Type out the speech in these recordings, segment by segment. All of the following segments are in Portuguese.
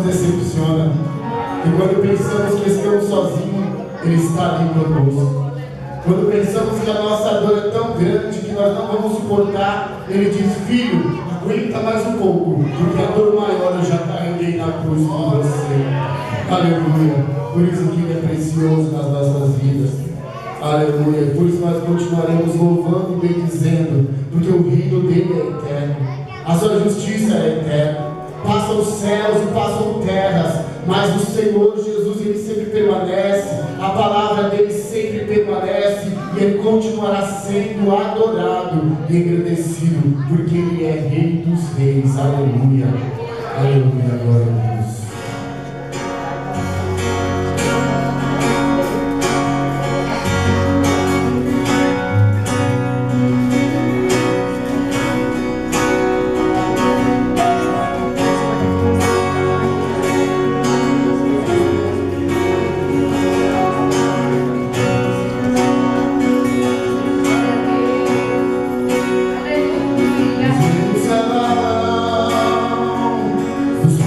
nos decepciona. E quando pensamos que estamos sozinhos, Ele está ali conosco. Quando pensamos que a nossa dor é tão grande que nós não vamos suportar, Ele diz: filho, aguenta mais um pouco, porque a dor maior eu já carreguei na cruz com você. Aleluia. Por isso que Ele é precioso nas nossas vidas. Aleluia. Por isso nós continuaremos louvando e bendizendo, porque o reino dele é eterno. A sua justiça é eterna. Passam céus e passam terras, mas o Senhor Jesus, Ele sempre permanece. A palavra dele sempre permanece, e Ele continuará sendo adorado e agradecido, porque Ele é Rei dos Reis. Aleluia. Aleluia. Glória a Deus. Os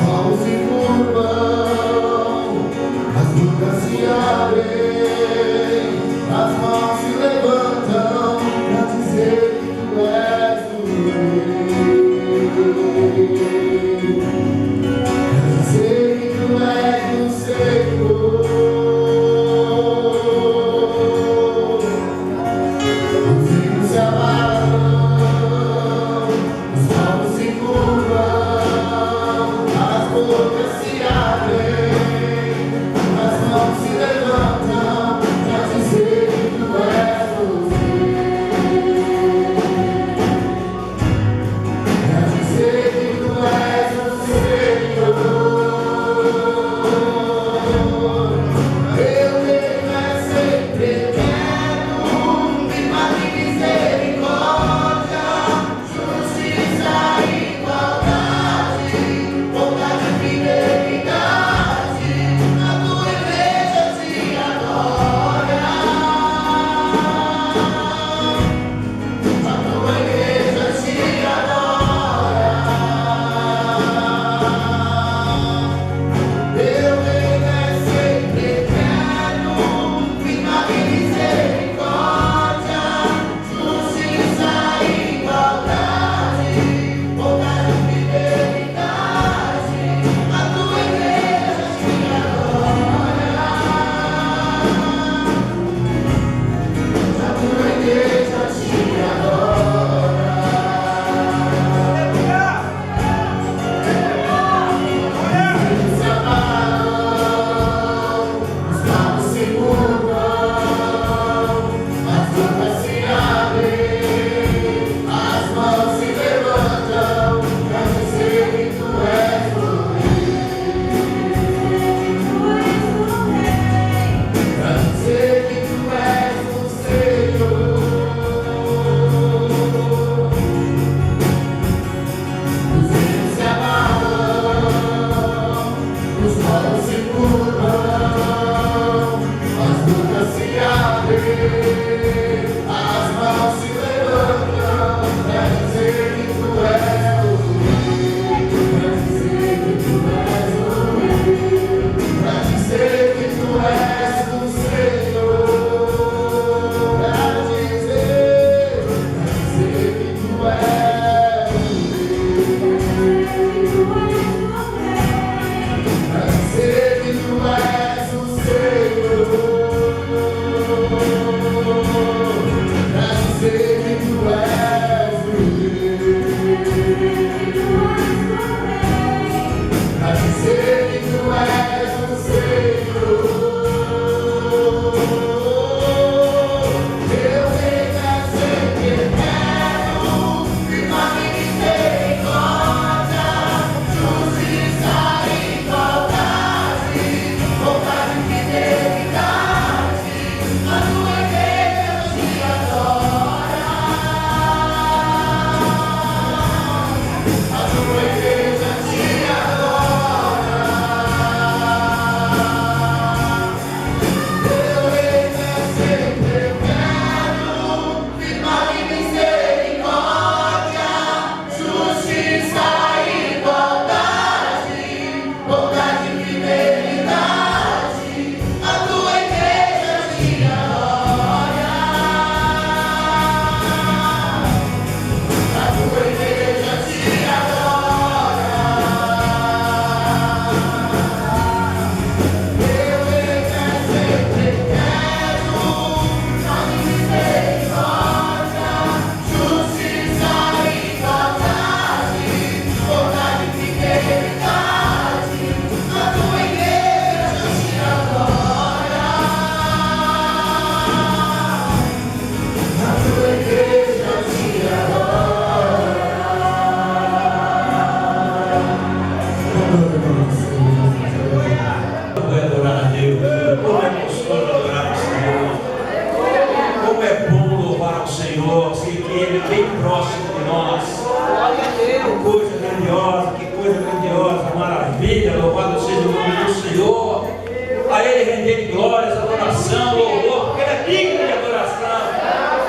render glórias, adoração, louvor, porque Ele é digno de adoração,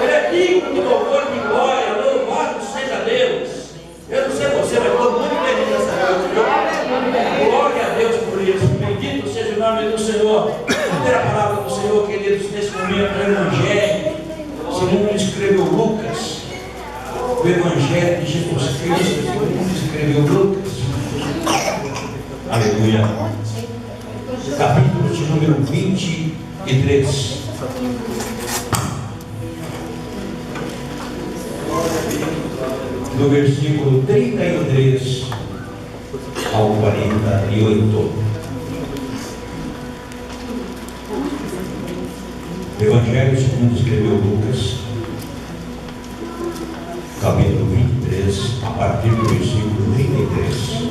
Ele é digno de louvor, de glória. Louvado seja Deus. Eu não sei você, mas estou muito feliz nessa noite, viu? Glória a Deus por isso. Bendito seja o nome do Senhor. Primeira palavra do Senhor, queridos, nesse momento, o Evangelho, segundo escreveu Lucas, o Evangelho de Jesus Cristo, segundo escreveu Lucas. Aleluia. Capítulo de número 23. Do versículo 33 ao 48. Evangelho segundo escreveu Lucas, capítulo 23, a partir do versículo 33.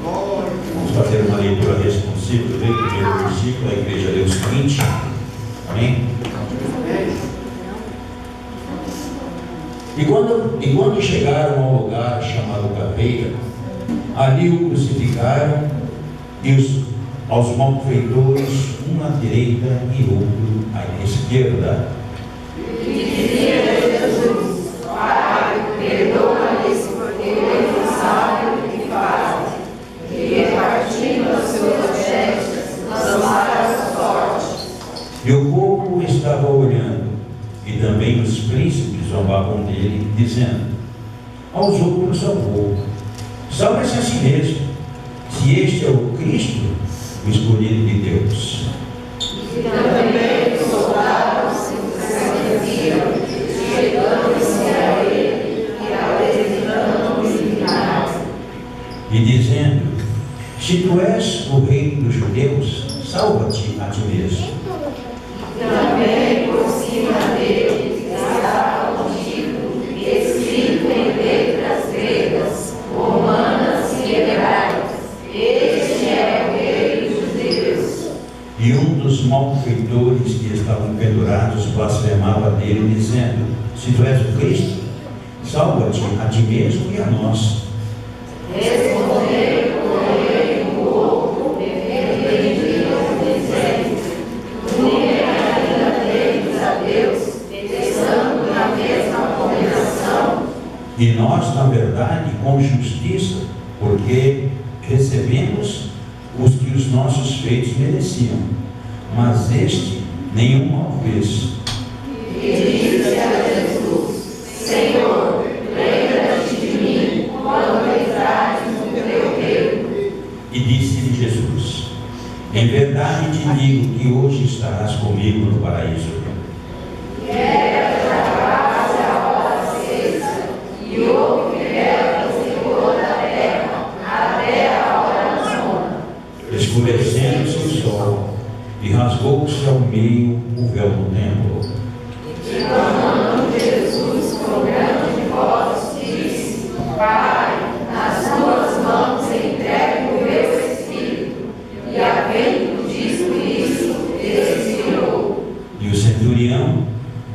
Vamos fazer uma leitura responsiva do primeiro versículo. A igreja lê o seguinte. Amém? E quando chegaram ao lugar chamado Caveira, ali o crucificaram e aos malfeitores, um à direita e outro à esquerda. E dizia Jesus: Pai, perdoa-lhes, porque eles não sabem o que fazem. E repartindo as suas vestes, lançaram as sortes. E o povo estava olhando, e também os príncipes zombavam dele, dizendo aos outros ao povo: salve-se a si mesmo, se este é o Cristo, o escolhido de Deus. E também os soldados se entristeciam, chegando-se a ele e apresentando-o em vinagre. E dizendo: se tu és o rei dos judeus, salva-te a ti mesmo. Também por cima dele estava um título escrito em letras gregas, romanas e hebraicas: Este é o Rei dos Judeus. E um dos malfeitores que estavam pendurados blasfemava dele, dizendo: se tu és o Cristo, salva-te a ti mesmo e a nós. Respondeu, porém, o povo, repreendiam, dizendo: nem ainda temos a Deus, estando na mesma condenação. E nós, na verdade, com justiça, porque recebemos os que os nossos feitos mereciam, mas este nenhum mal fez. E disse a Jesus: Senhor, lembra-te de mim quando entrares no teu reino. E disse-lhe Jesus: em verdade te digo que hoje estarás comigo no paraíso. E houve trevas em toda a terra, até a hora nona. Escurecendo-se o sol, e rasgou-se ao meio o véu do templo. E clamando Jesus com grande voz, disse: Pai, nas tuas mãos entrego o meu espírito. E havendo dito isso, expirou. E o centurião,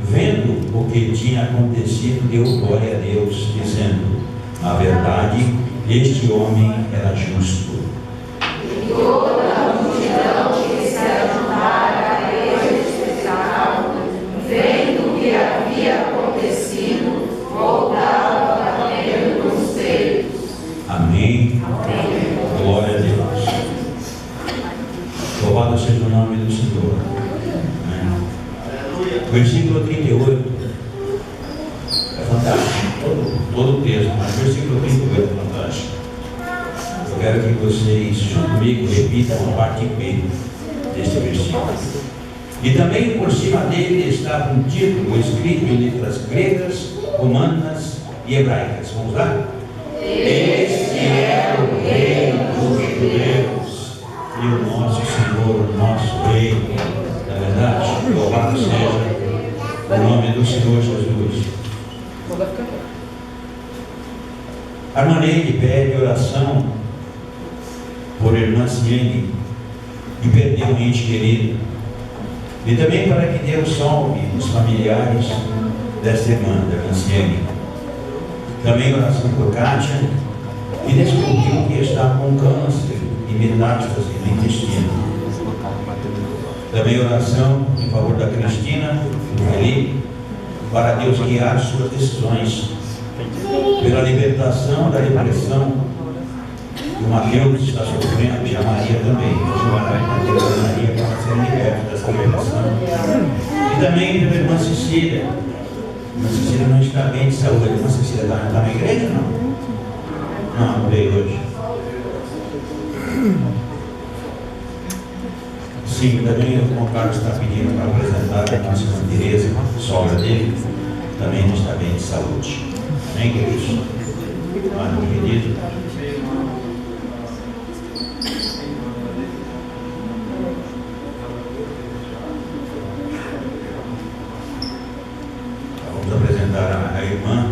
vendo o que tinha acontecido, deu glória a Deus, dizendo: na verdade, este homem era justo. E toda a multidão que se ajuntara a ele esperavam, vendo o que havia acontecido, voltava batendo nos peitos. Amém. Glória a Deus. Louvado seja o nome do Senhor. Amém. Versículo 38. É fantástico. Todo o texto, mas versículo 38 é fantástico. Eu quero que vocês, junto comigo, repitam a parte B desse versículo. E também por cima dele estava um título escrito em letras gregas, romanas e hebraicas. Vamos lá? Este é o Rei dos Judeus e o nosso Senhor, o nosso Rei. Na verdade, louvado seja o nome do Senhor Jesus. Armaneide pede oração por irmã Ciene, que perdeu um ente querido, e também para que Deus salve os familiares desta irmã, da irmã Ciene. Também oração por Kátia, que descobriu que está com câncer e metástase no intestino. Também oração em favor da Cristina, do Felipe, para Deus guiar suas decisões, pela libertação da depressão, o Mateus está sofrendo, e a Maria também. Mateus e Maria para serem libertos dessa depressão. E também pela irmã Cecília. A irmã Cecília não está bem de saúde. A irmã Cecília está na igreja, não? Não veio hoje. Sim, também o irmão Carlos está pedindo para apresentar a nossa irmã Tereza, sogra dele, também não está bem de saúde. Amém, queridos? Mano querido. Vamos apresentar a irmã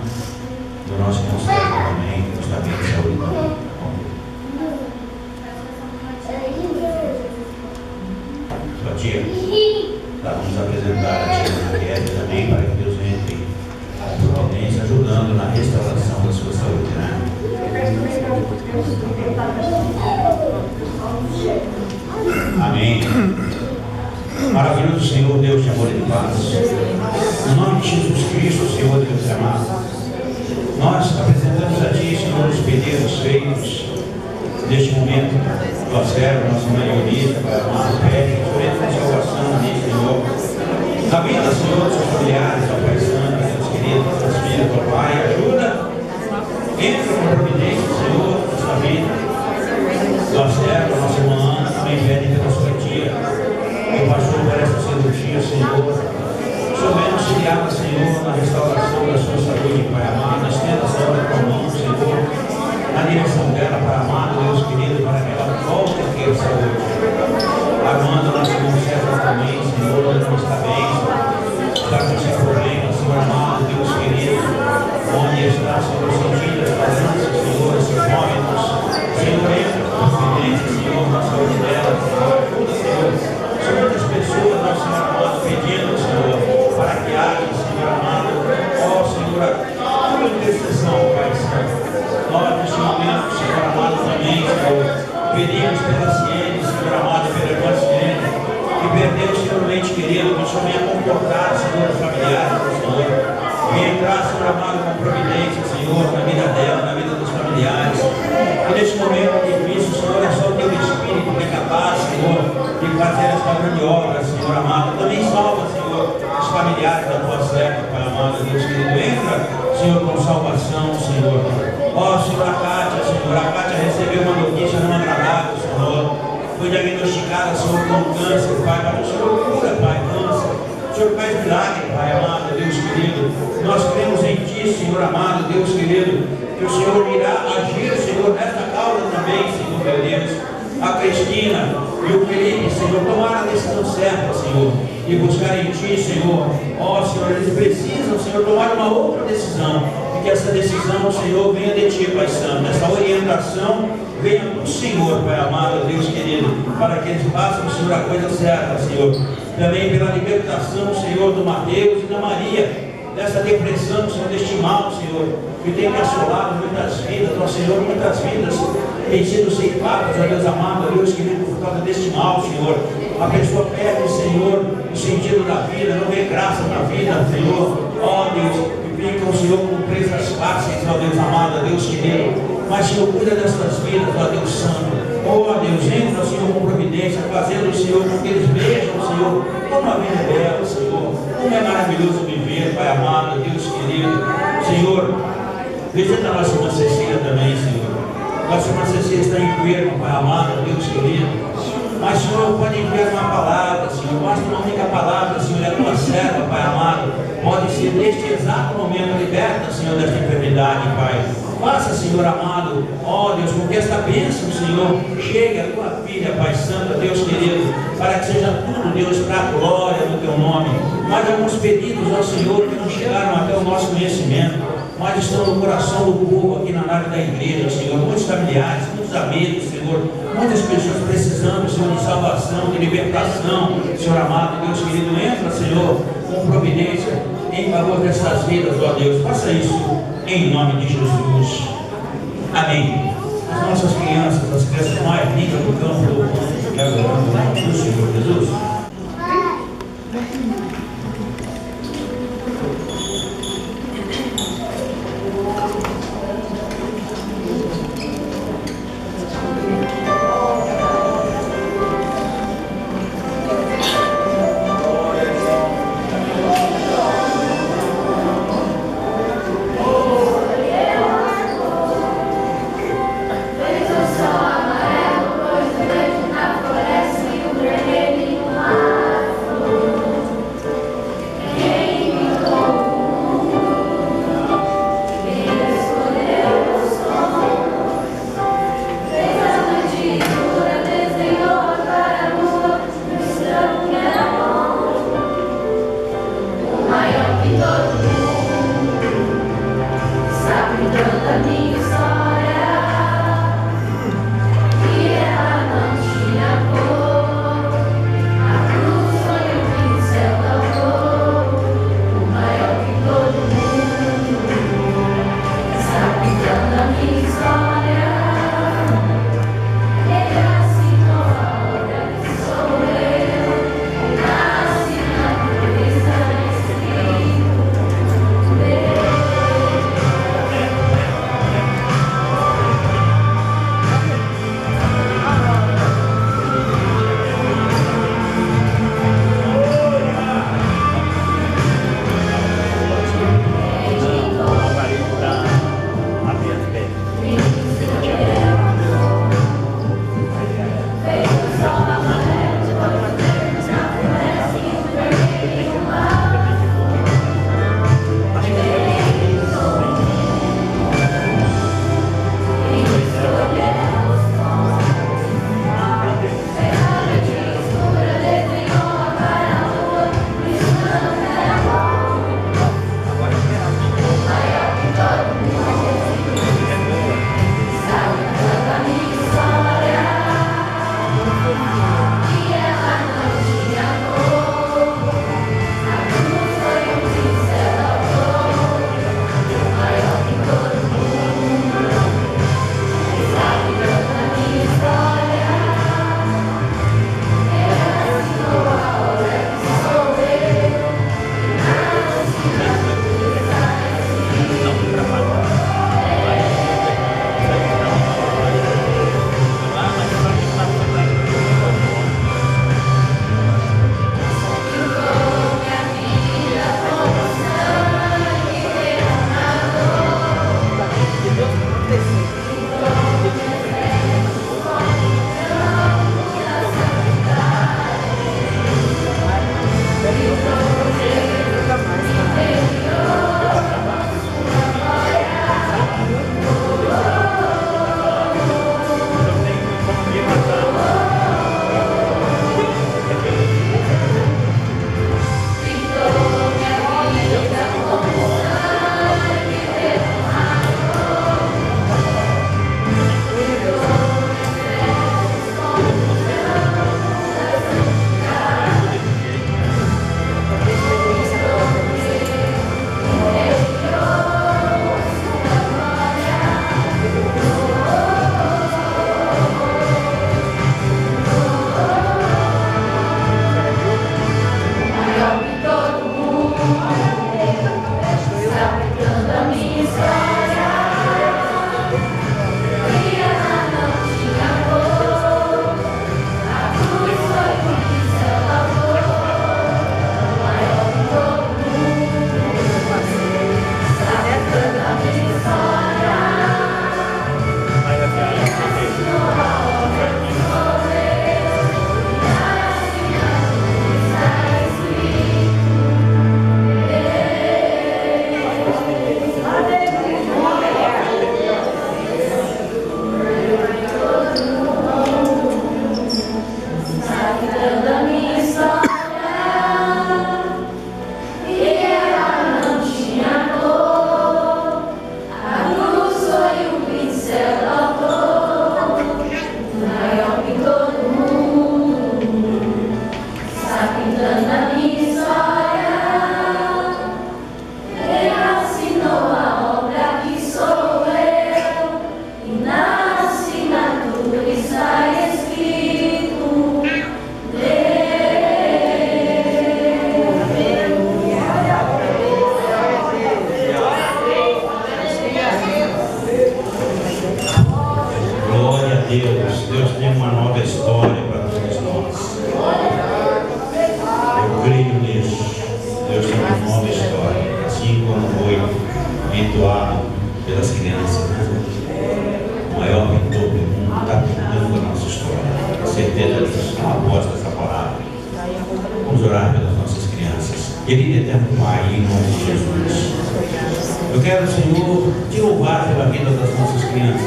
do nosso conselho também, que não está bem de saúde também. Sua tia? Tá, vamos apresentar a tia Marielle também, para que Deus entre com providência, ajudando na restauração da sua saúde, né? Amém. Maravilhoso Senhor, Deus de amor e de paz. No nome de Jesus Cristo, Senhor Deus amado, nós apresentamos a Ti, Senhor, os pedidos feitos neste momento. Tua serva, nossa mãe Eunice, Pai amado, pede, somente com salvação, Senhor. Na vida, Senhor, dos seus familiares, ó Pai Santo, Deus querido, das filhas, ó Pai, ajuda, entra com providência, Senhor, nessa vida. Tua serva, nossa irmã Ana, também pede pela sua tia, que passou por essa cirurgia, Senhor. Somente auxiliar, Senhor, na restauração da sua saúde, Pai amado, estenda a saúde com a mão, Senhor, na direção dela, Pai amado, Deus querido, para que ela volte a ter saúde. Armando nosso irmão César também, Senhor, não está bem, está com seus problemas, Senhor amado, Deus querido, onde está, Senhor, sentindo as balanças, Senhor, esses vômitos, Senhor, entra com confidência, Senhor, na saúde dela, Senhor, ajuda, Senhor, são muitas pessoas, nosso Senhor amado, pedindo, Senhor, para que haja, Senhor amado, ó Senhor, a tua intercessão, Pai Santo. Nós, neste momento, Senhor amado, também, Senhor, pedimos pela ciência, Senhor amado, pela irmã ciência, que perdeu, Senhor, o leite querido, que também a comportar, Senhor, os familiares, Senhor, e entrar, Senhor amado, com providência, Senhor, na vida dela, na vida dos familiares. E neste momento difícil, Senhor, é só o teu Espírito que é capaz, Senhor, de fazer esta grande obra, Senhor amado. Também salva, Senhor, os familiares da tua serva, Pai amado, Deus querido. Entra, Senhor, com salvação, Senhor. Ó, Senhor, a Cátia recebeu uma notícia não agradável, Senhor. Foi diagnosticada, Senhor, com câncer, Pai. Mas o Senhor cura, Pai, câncer. O Senhor faz milagre, Pai amado, Deus querido. Nós cremos em Ti, Senhor amado, Deus querido, que o Senhor irá agir, Senhor, nesta causa também, Senhor, meu Deus. A Cristina e o Felipe, Senhor, tomaram a decisão certa, Senhor, e buscar em Ti, Senhor. Ó, Senhor, eles precisam, Senhor, tomar uma outra decisão. Que essa decisão, Senhor, venha de Ti, Pai Santo. Essa orientação venha do Senhor, Pai amado, Deus querido, para que eles façam, Senhor, a coisa certa, Senhor. Também pela libertação, Senhor, do Mateus e da Maria, dessa depressão, Senhor, deste mal, Senhor, que tem assolado muitas vidas, ó Senhor, muitas vidas têm sido ceifadas, ó Deus amado, Deus querido, por causa deste mal, Senhor. A pessoa perde, Senhor, o sentido da vida, não vê graça na vida, Senhor. Ó Deus, ficam, Senhor, com presas fáceis, ó Deus amado, Deus querido. Mas, Senhor, cuida dessas vidas, ó Deus Santo. Ó Deus, entra, Senhor, com providência, fazendo, Senhor, com que eles vejam, Senhor, como a vida é bela, Senhor. Como é maravilhoso viver, Pai amado, Deus querido. Senhor, visita a nossa irmã Cecília também, Senhor. Nossa irmã Cecília está enferma, Pai amado, Deus querido. Mas, Senhor, pode enviar uma palavra, Senhor. Basta uma única palavra, Senhor, é a tua serva, Pai amado. Pode ser neste exato momento liberta, Senhor, desta enfermidade, Pai. Faça, Senhor amado, ó Deus, com que esta bênção, Senhor, chegue à tua filha, Pai Santo, Deus querido, para que seja tudo, Deus, para a glória do teu nome. Mais alguns pedidos ao Senhor que não chegaram até o nosso conhecimento, mas estão no coração do povo aqui na área da igreja, Senhor. Muitos familiares, muitos amigos, Senhor, muitas pessoas precisando, Senhor, de salvação, de libertação, Senhor amado, Deus querido. Entra, Senhor, com providência em favor dessas vidas, ó Deus. Faça isso em nome de Jesus. Amém. As nossas crianças, as crianças mais lindas do campo do mundo, que agora no nome do Senhor Jesus. certeza disso, após essa palavra. Vamos orar pelas nossas crianças. Querido eterno Pai, em nome de Jesus, eu quero, Senhor, te louvar pela vida das nossas crianças.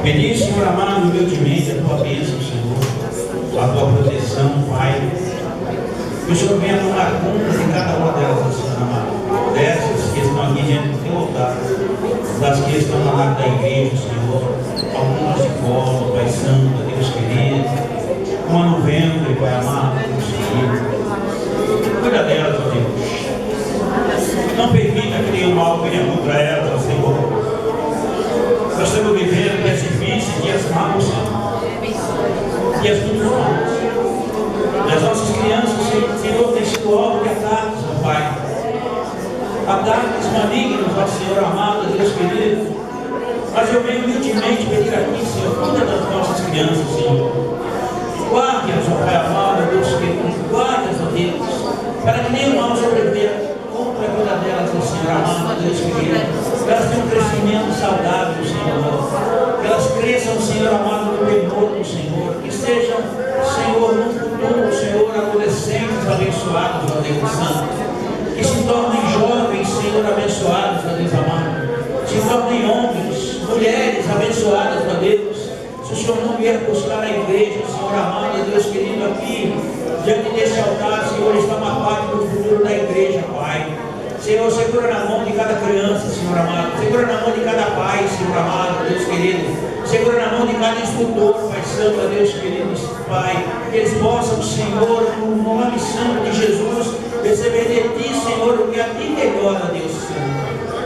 Pedir, Senhor amado, humildemente a tua bênção, Senhor, a tua proteção, Pai. Que o Senhor venha tomar conta de cada uma delas, Senhor amado. Dessas que estão aqui diante do teu altar, das que estão na lado da igreja, Senhor. Algumas de colo, Pai Santo, Deus querido. Uma no ventre, Pai amado, Deus querido. Cuida delas, ó Deus. Não permita que nenhum mal venha contra elas, Senhor. Nós estamos vivendo dias difíceis, dias maus, Senhor. Dias muito maus. E as nossas crianças, Senhor, têm sido alvo de ataques, ó Pai. Ataques malignos, ó Senhor amado, Deus querido. Mas eu venho humildemente pedir aqui, Senhor, cuida das nossas crianças, Senhor. Guarde-as, ó Pai amado, Deus querido. Guarde-as, ó Deus, para que nenhum mal sobreviver contra a vida delas, ó Senhor amado, Deus querido. Que elas tenham um crescimento saudável, Senhor. Que elas cresçam, Senhor amado, no temor do Senhor. Que sejam, Senhor, no futuro, Senhor, adolescentes abençoados, ó Deus Santo. Que se tornem jovens, Senhor, abençoados, ó Deus amado. Se tornem homens, mulheres abençoadas, ó Deus. Se o Senhor não vier buscar a igreja, Senhor amado, Deus querido, aqui, diante desse altar, Senhor, está uma parte do futuro da igreja, Pai. Senhor, segura na mão de cada criança, Senhor amado. Segura na mão de cada pai, Senhor amado, Deus querido. Segura na mão de cada instrutor, Pai Santo, Deus querido, Pai. Que eles possam, Senhor, no nome santo de Jesus, receber de Ti, Senhor, o que a Ti melhora, Deus Santo.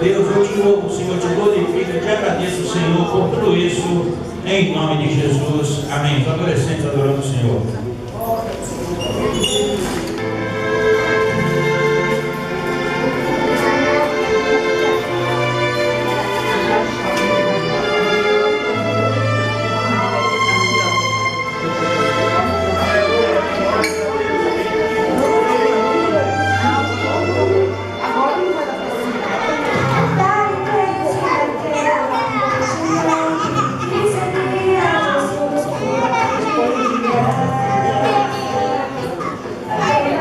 Deus, eu te louvo, Senhor, te glorifico, eu te agradeço, Senhor, por tudo isso, em nome de Jesus. Amém. Os adolescentes adorando o Senhor. Amém.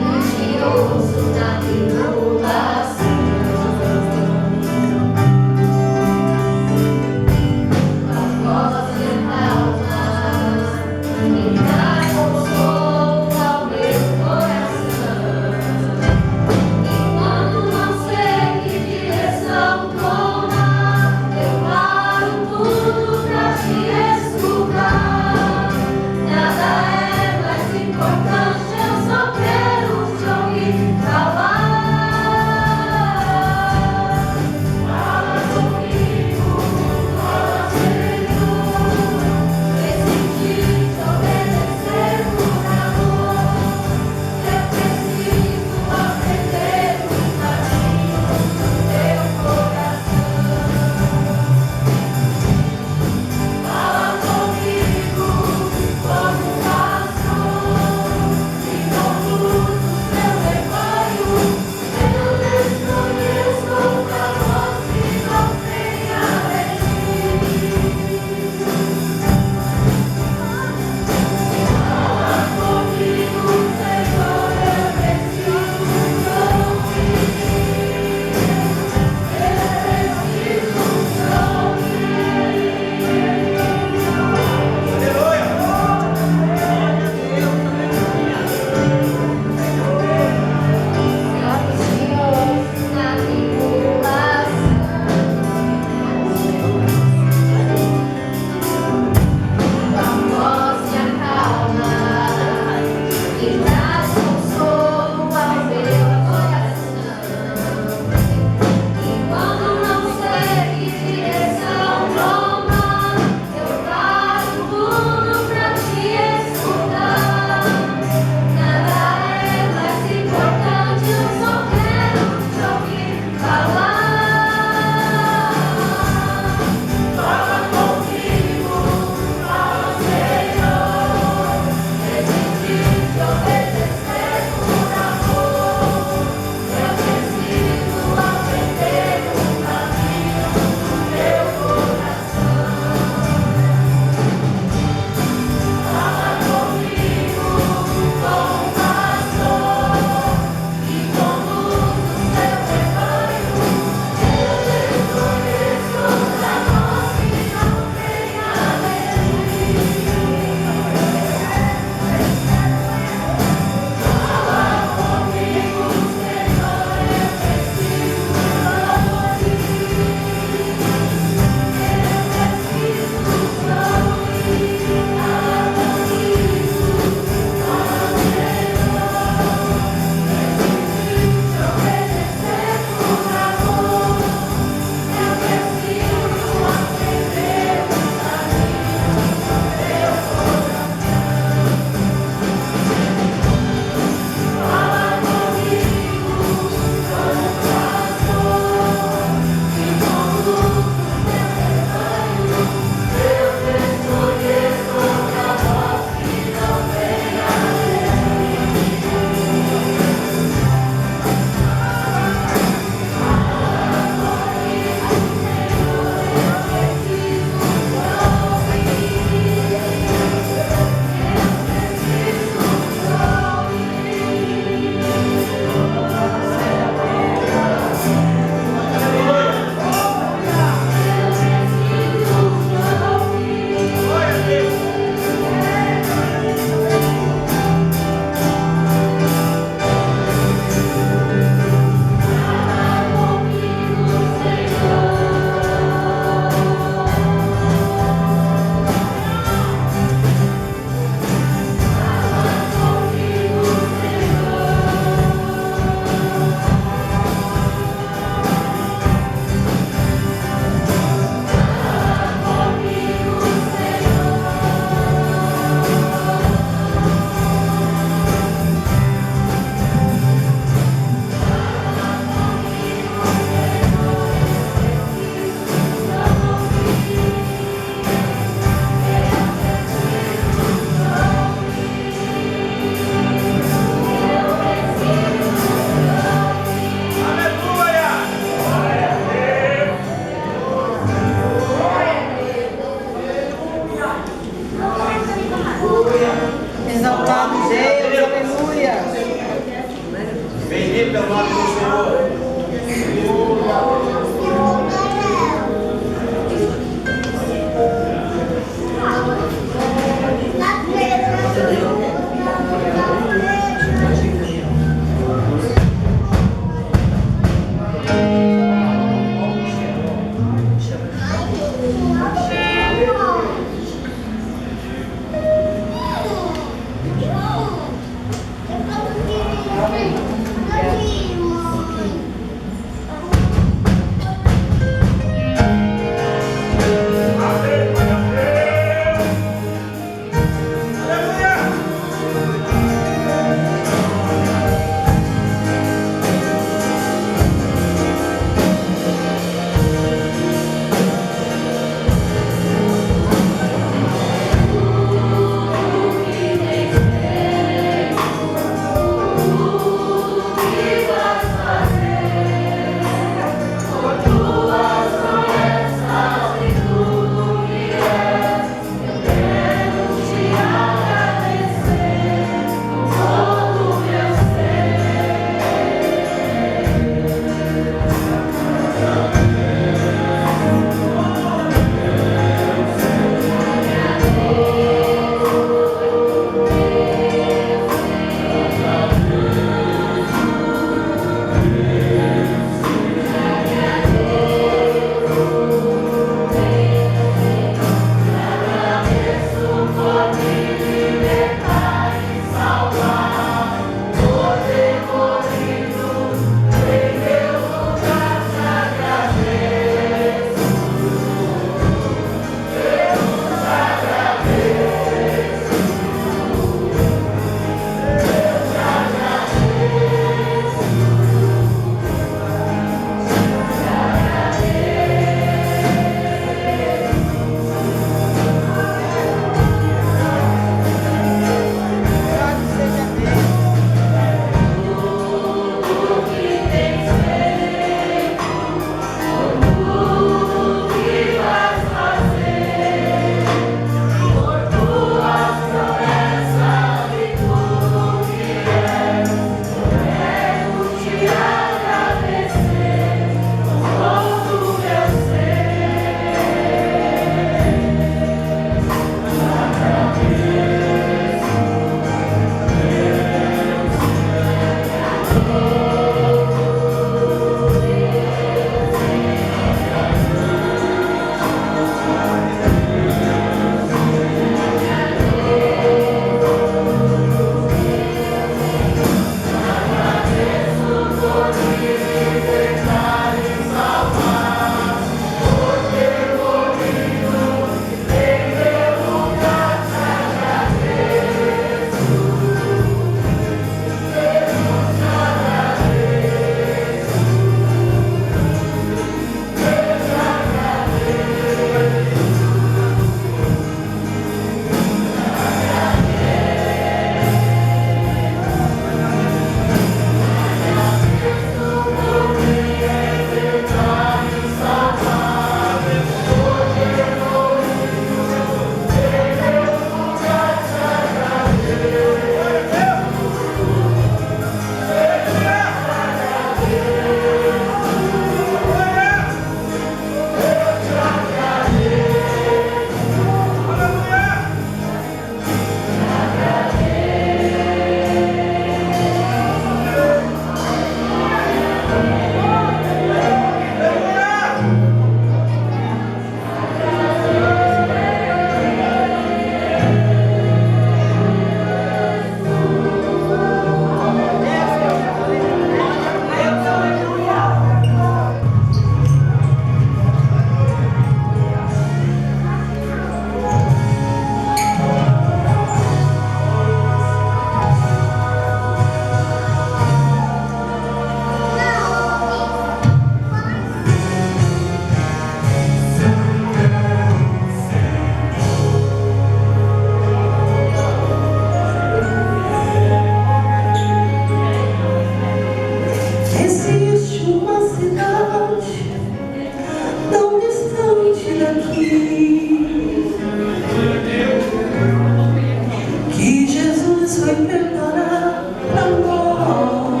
Que Jesus foi preparar para nós.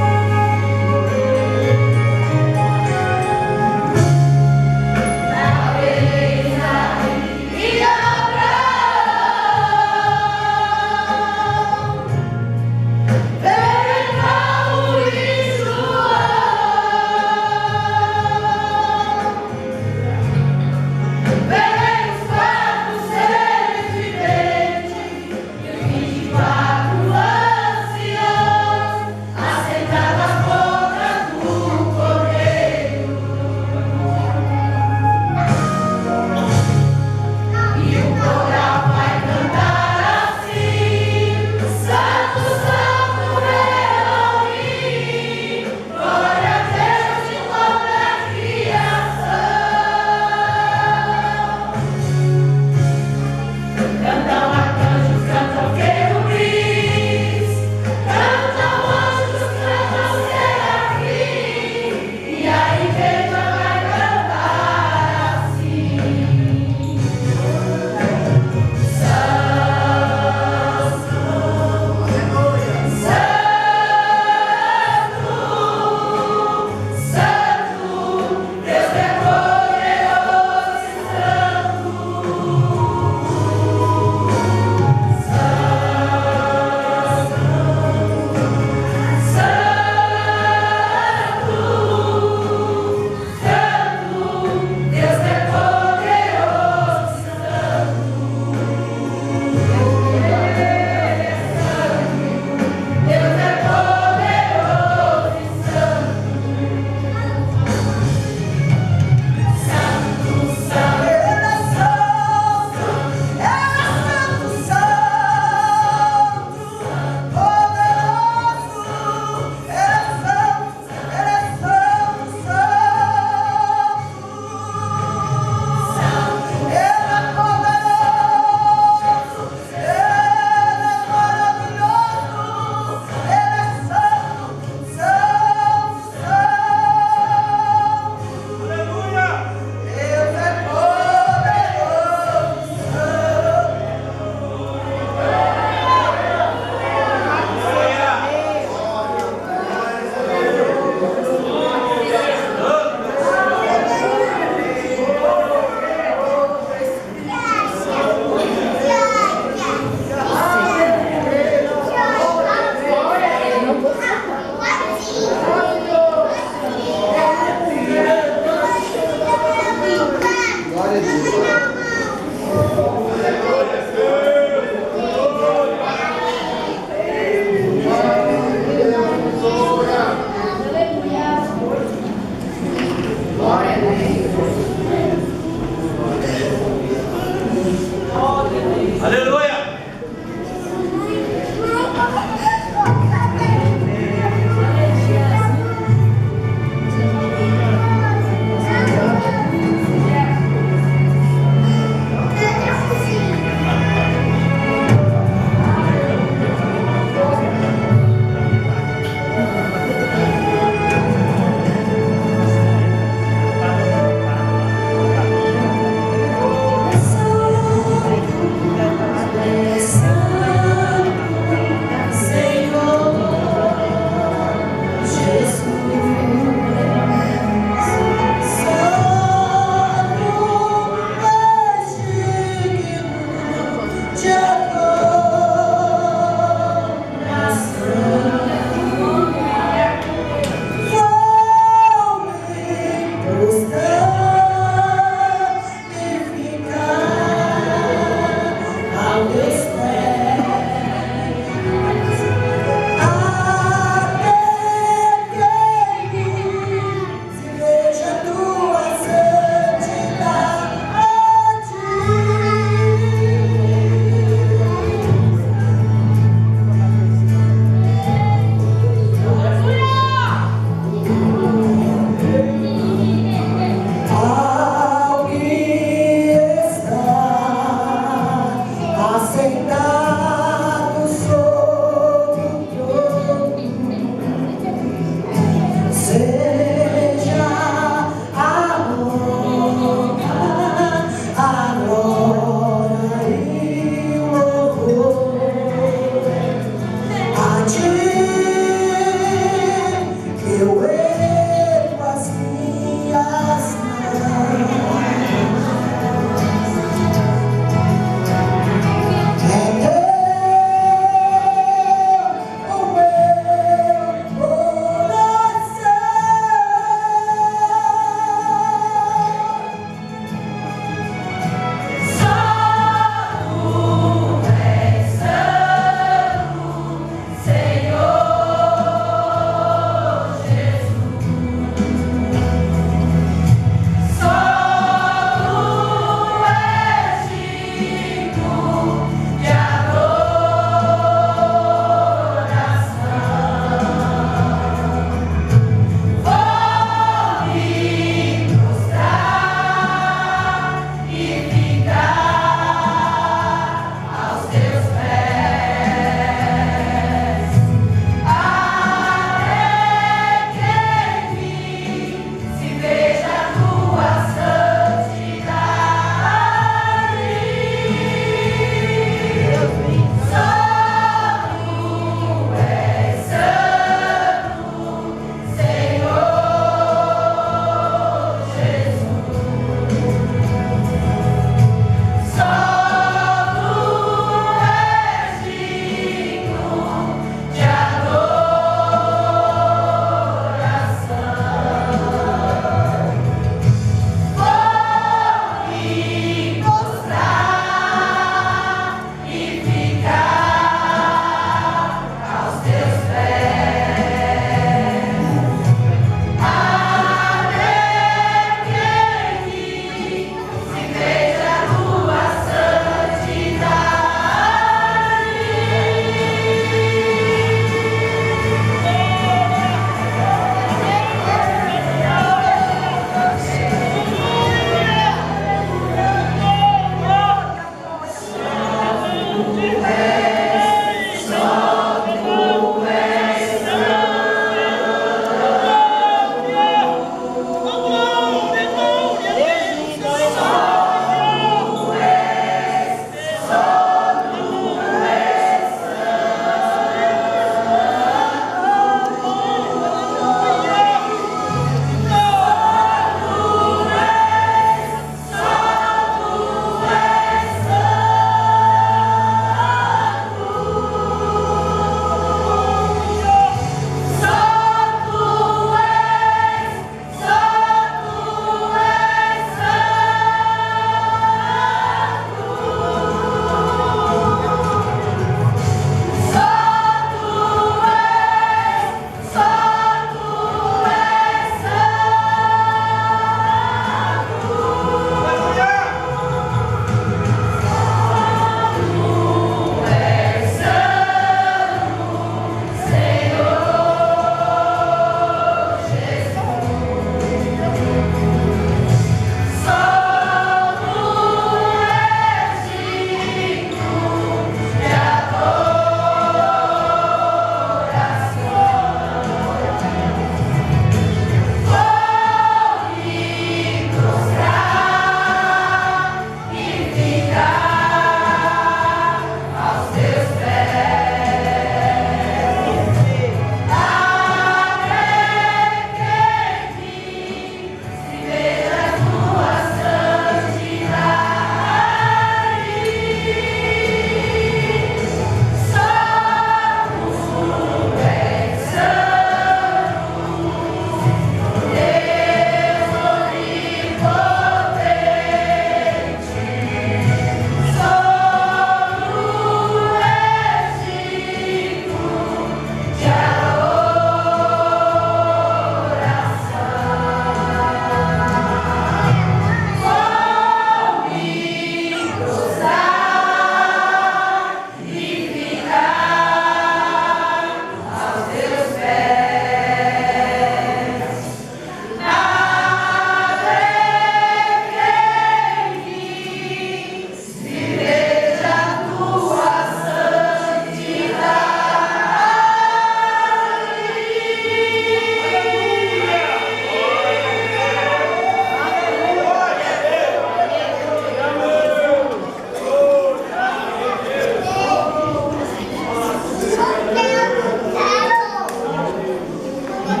Meus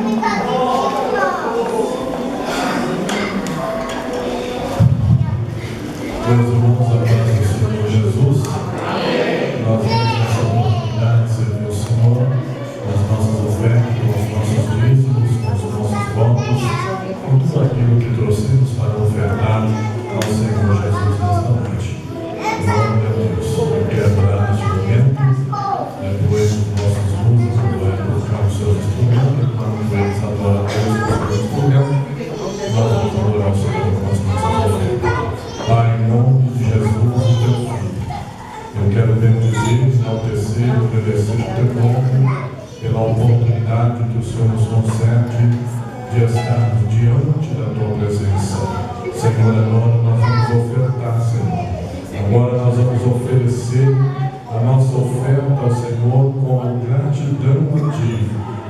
irmãos, a paz do Senhor Jesus, nós vamos nessa oportunidade servir o Senhor com as nossas ofertas, com os nossos dízimos, com os nossos votos, com tudo aquilo que trouxemos para ofertar ao Senhor Jesus nesta noite. Glória a Deus. Eu quero orar neste momento, depois dos nossos músicos vai colocar os seus instrumentos, quando eles adoram a Deus com os seus instrumentos, nós vamos adorar o Senhor com as nossas ofertas. Pai, em nome de Jesus, o teu Filho, eu quero bendizer, enaltecer, oferecer o teu nome pela oportunidade que o Senhor nos concede de estarmos diante da tua presença. Senhor, agora nós vamos ofertar, Senhor. Agora nós vamos oferecer a nossa oferta ao Senhor como gratidão a Ti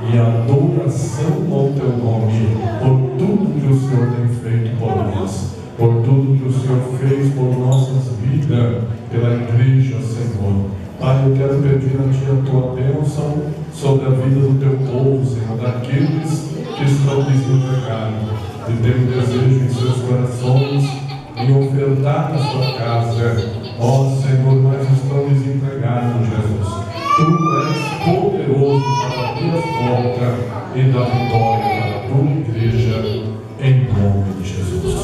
e adoração ao teu nome por tudo que o Senhor tem feito por nós, por tudo que o Senhor fez por nossas vidas, pela igreja, Senhor. Pai, eu quero pedir a Ti a Tua bênção sobre a vida do Teu povo, Senhor, daqueles que estão desempregados, e têm um desejo em seus corações em ofertar na Sua casa. Ó Senhor, mas estão desempregados, Jesus. Tu és poderoso para abrir as portas e dar vitória para a Tua igreja, em nome de Jesus.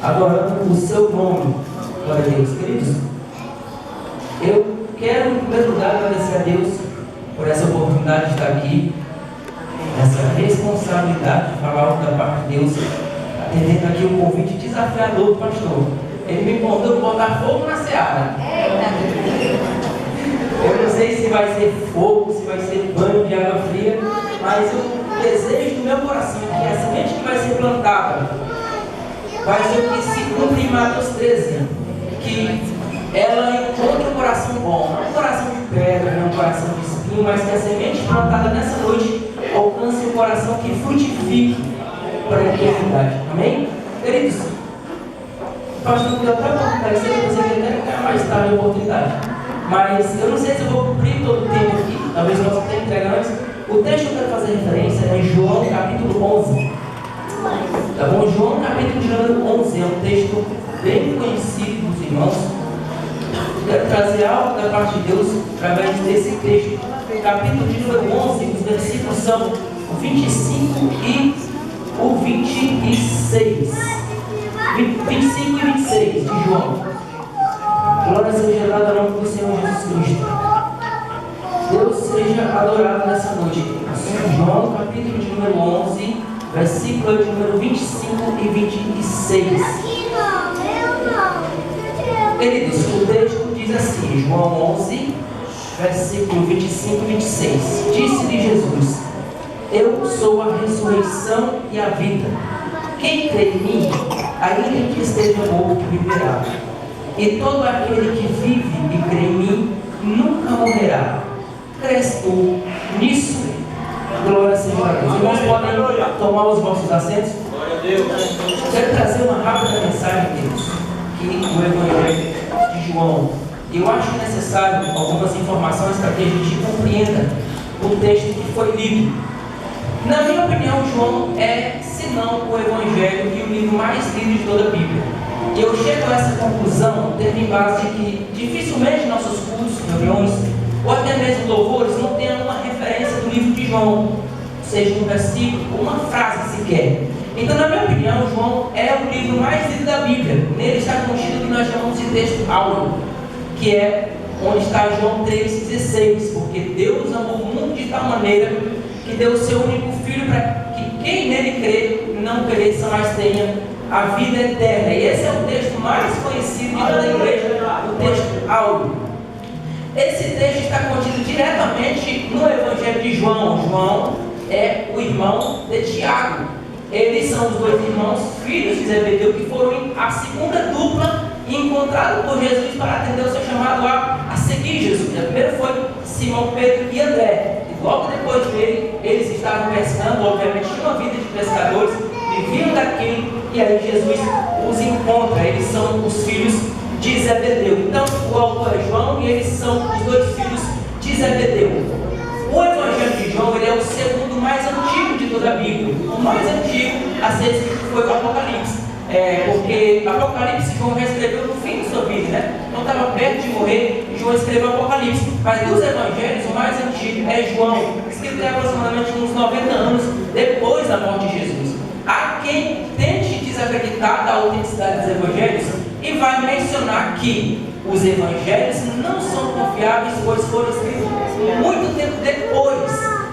adorando o seu nome. Glória a Deus, queridos. Eu quero, em primeiro lugar, agradecer a Deus por essa oportunidade de estar aqui, essa responsabilidade de falar algo da parte de Deus, atendendo aqui o convite desafiador do pastor. Ele me convidou para botar fogo na seara. Eu não sei se vai ser fogo, se vai ser banho de água fria, mas o desejo do meu coração é que a semente que vai ser plantada vai ser o que se cumpre em Mateus 13, que ela encontra um coração bom, não um coração de pedra, não um coração de espinho, mas que a semente plantada nessa noite alcance um coração que frutifique para a eternidade. Amém? Queridos, o pastor me deu até a oportunidade, você até quer mais tarde a oportunidade, mas eu não sei se eu vou cumprir todo o tempo aqui, talvez eu possa ter entregue antes. O texto que eu quero fazer referência é João capítulo 11. Tá bom? João capítulo de número 11 é um texto bem conhecido dos irmãos. Quero trazer algo da parte de Deus através desse texto. Capítulo de número 11, os versículos são o 25 e o 26. 25 e 26 de João. Glória seja dada ao nome do Senhor Jesus Cristo. Deus seja adorado nessa noite. João capítulo de número 11, versículo de número 25 e 26. Queridos, o texto diz assim, João 11, versículo 25 e 26. Disse-lhe Jesus: eu sou a ressurreição e a vida. Quem crê em mim, ainda que esteja morto, viverá. E todo aquele que vive e crê em mim, nunca morrerá. Crês tu nisso? Glória seja a Deus. Os irmãos podem tomar os vossos assentos? Glória a Deus. Quero trazer uma rápida mensagem, Deus, que o Evangelho de João. Eu acho necessário algumas informações para que a gente compreenda o texto que foi lido. Na minha opinião, João é, se não o Evangelho e o livro mais lido de toda a Bíblia. Eu chego a essa conclusão tendo em base de que dificilmente nossos cultos, reuniões ou até mesmo louvores não tenham uma referência do livro de João, seja um versículo ou uma frase sequer. Então, na minha opinião, João é o livro mais lido da Bíblia. Nele está contido o que nós chamamos de texto áureo, que é onde está João 3,16, porque Deus amou o mundo de tal maneira que deu o seu único Filho para que quem nele crê não pereça, mas tenha a vida eterna. E esse é o texto mais conhecido de toda a igreja, o texto áureo. Esse texto está contido diretamente no Evangelho de João. João é o irmão de Tiago. Eles são os dois irmãos, filhos de Zebedeu, que foram a segunda dupla encontrada por Jesus para atender o seu chamado a seguir Jesus. O primeiro foi Simão Pedro e André. E logo depois dele, eles estavam pescando, obviamente tinham uma vida de pescadores, viviam daquilo, e aí Jesus os encontra. Eles são os filhos de Zebedeu. Então, o autor é João e eles são os dois filhos de Zebedeu. O Evangelho de João ele é o segundo mais antigo de toda a Bíblia. O mais antigo a ser escrito foi o Apocalipse. Porque Apocalipse João já escreveu no fim de sua vida, né? Não estava perto de morrer e João escreveu Apocalipse. Mas dos Evangelhos, o mais antigo é João, escrito aproximadamente uns 90 anos depois da morte de Jesus. Há quem tente desacreditar da autenticidade dos Evangelhos e vai mencionar que os Evangelhos não são confiáveis, pois foram escritos muito tempo depois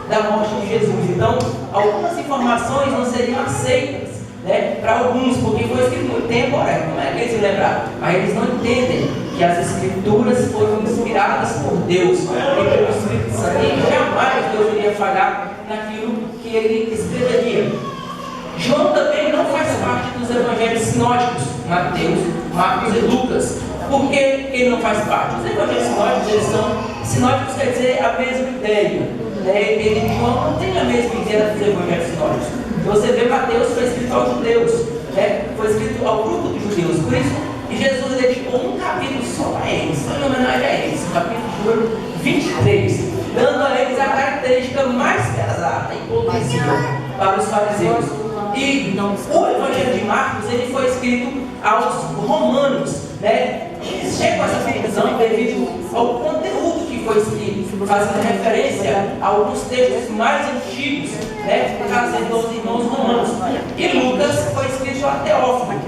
da morte de Jesus. Então, algumas informações não seriam aceitas, né, para alguns, porque foi escrito muito tempo. Ora, como é que eles se lembraram? Mas eles não entendem que as Escrituras foram inspiradas por Deus e pelo Espírito Santo. E jamais Deus iria falhar naquilo que ele escreveria. João também não faz parte dos evangelhos sinóticos, Mateus, Marcos e Lucas. Por que ele não faz parte? Os evangelhos sinóticos, eles são sinóticos, quer dizer a mesma ideia. Ele, João, não tem a mesma ideia dos evangelhos sinóticos. Você vê, Mateus foi escrito aos judeus, foi escrito ao grupo de judeus. Por isso, Jesus dedicou um capítulo só a eles, só em homenagem a eles, o capítulo número 23, dando a eles a característica mais pesada, a hipocrisia para os fariseus. E o Evangelho de Marcos ele foi escrito aos romanos, né? Chega essa divisão devido ao conteúdo que foi escrito, fazendo referência a alguns textos mais antigos, né? Trazendo aos irmãos romanos. E Lucas foi escrito a Teófilo.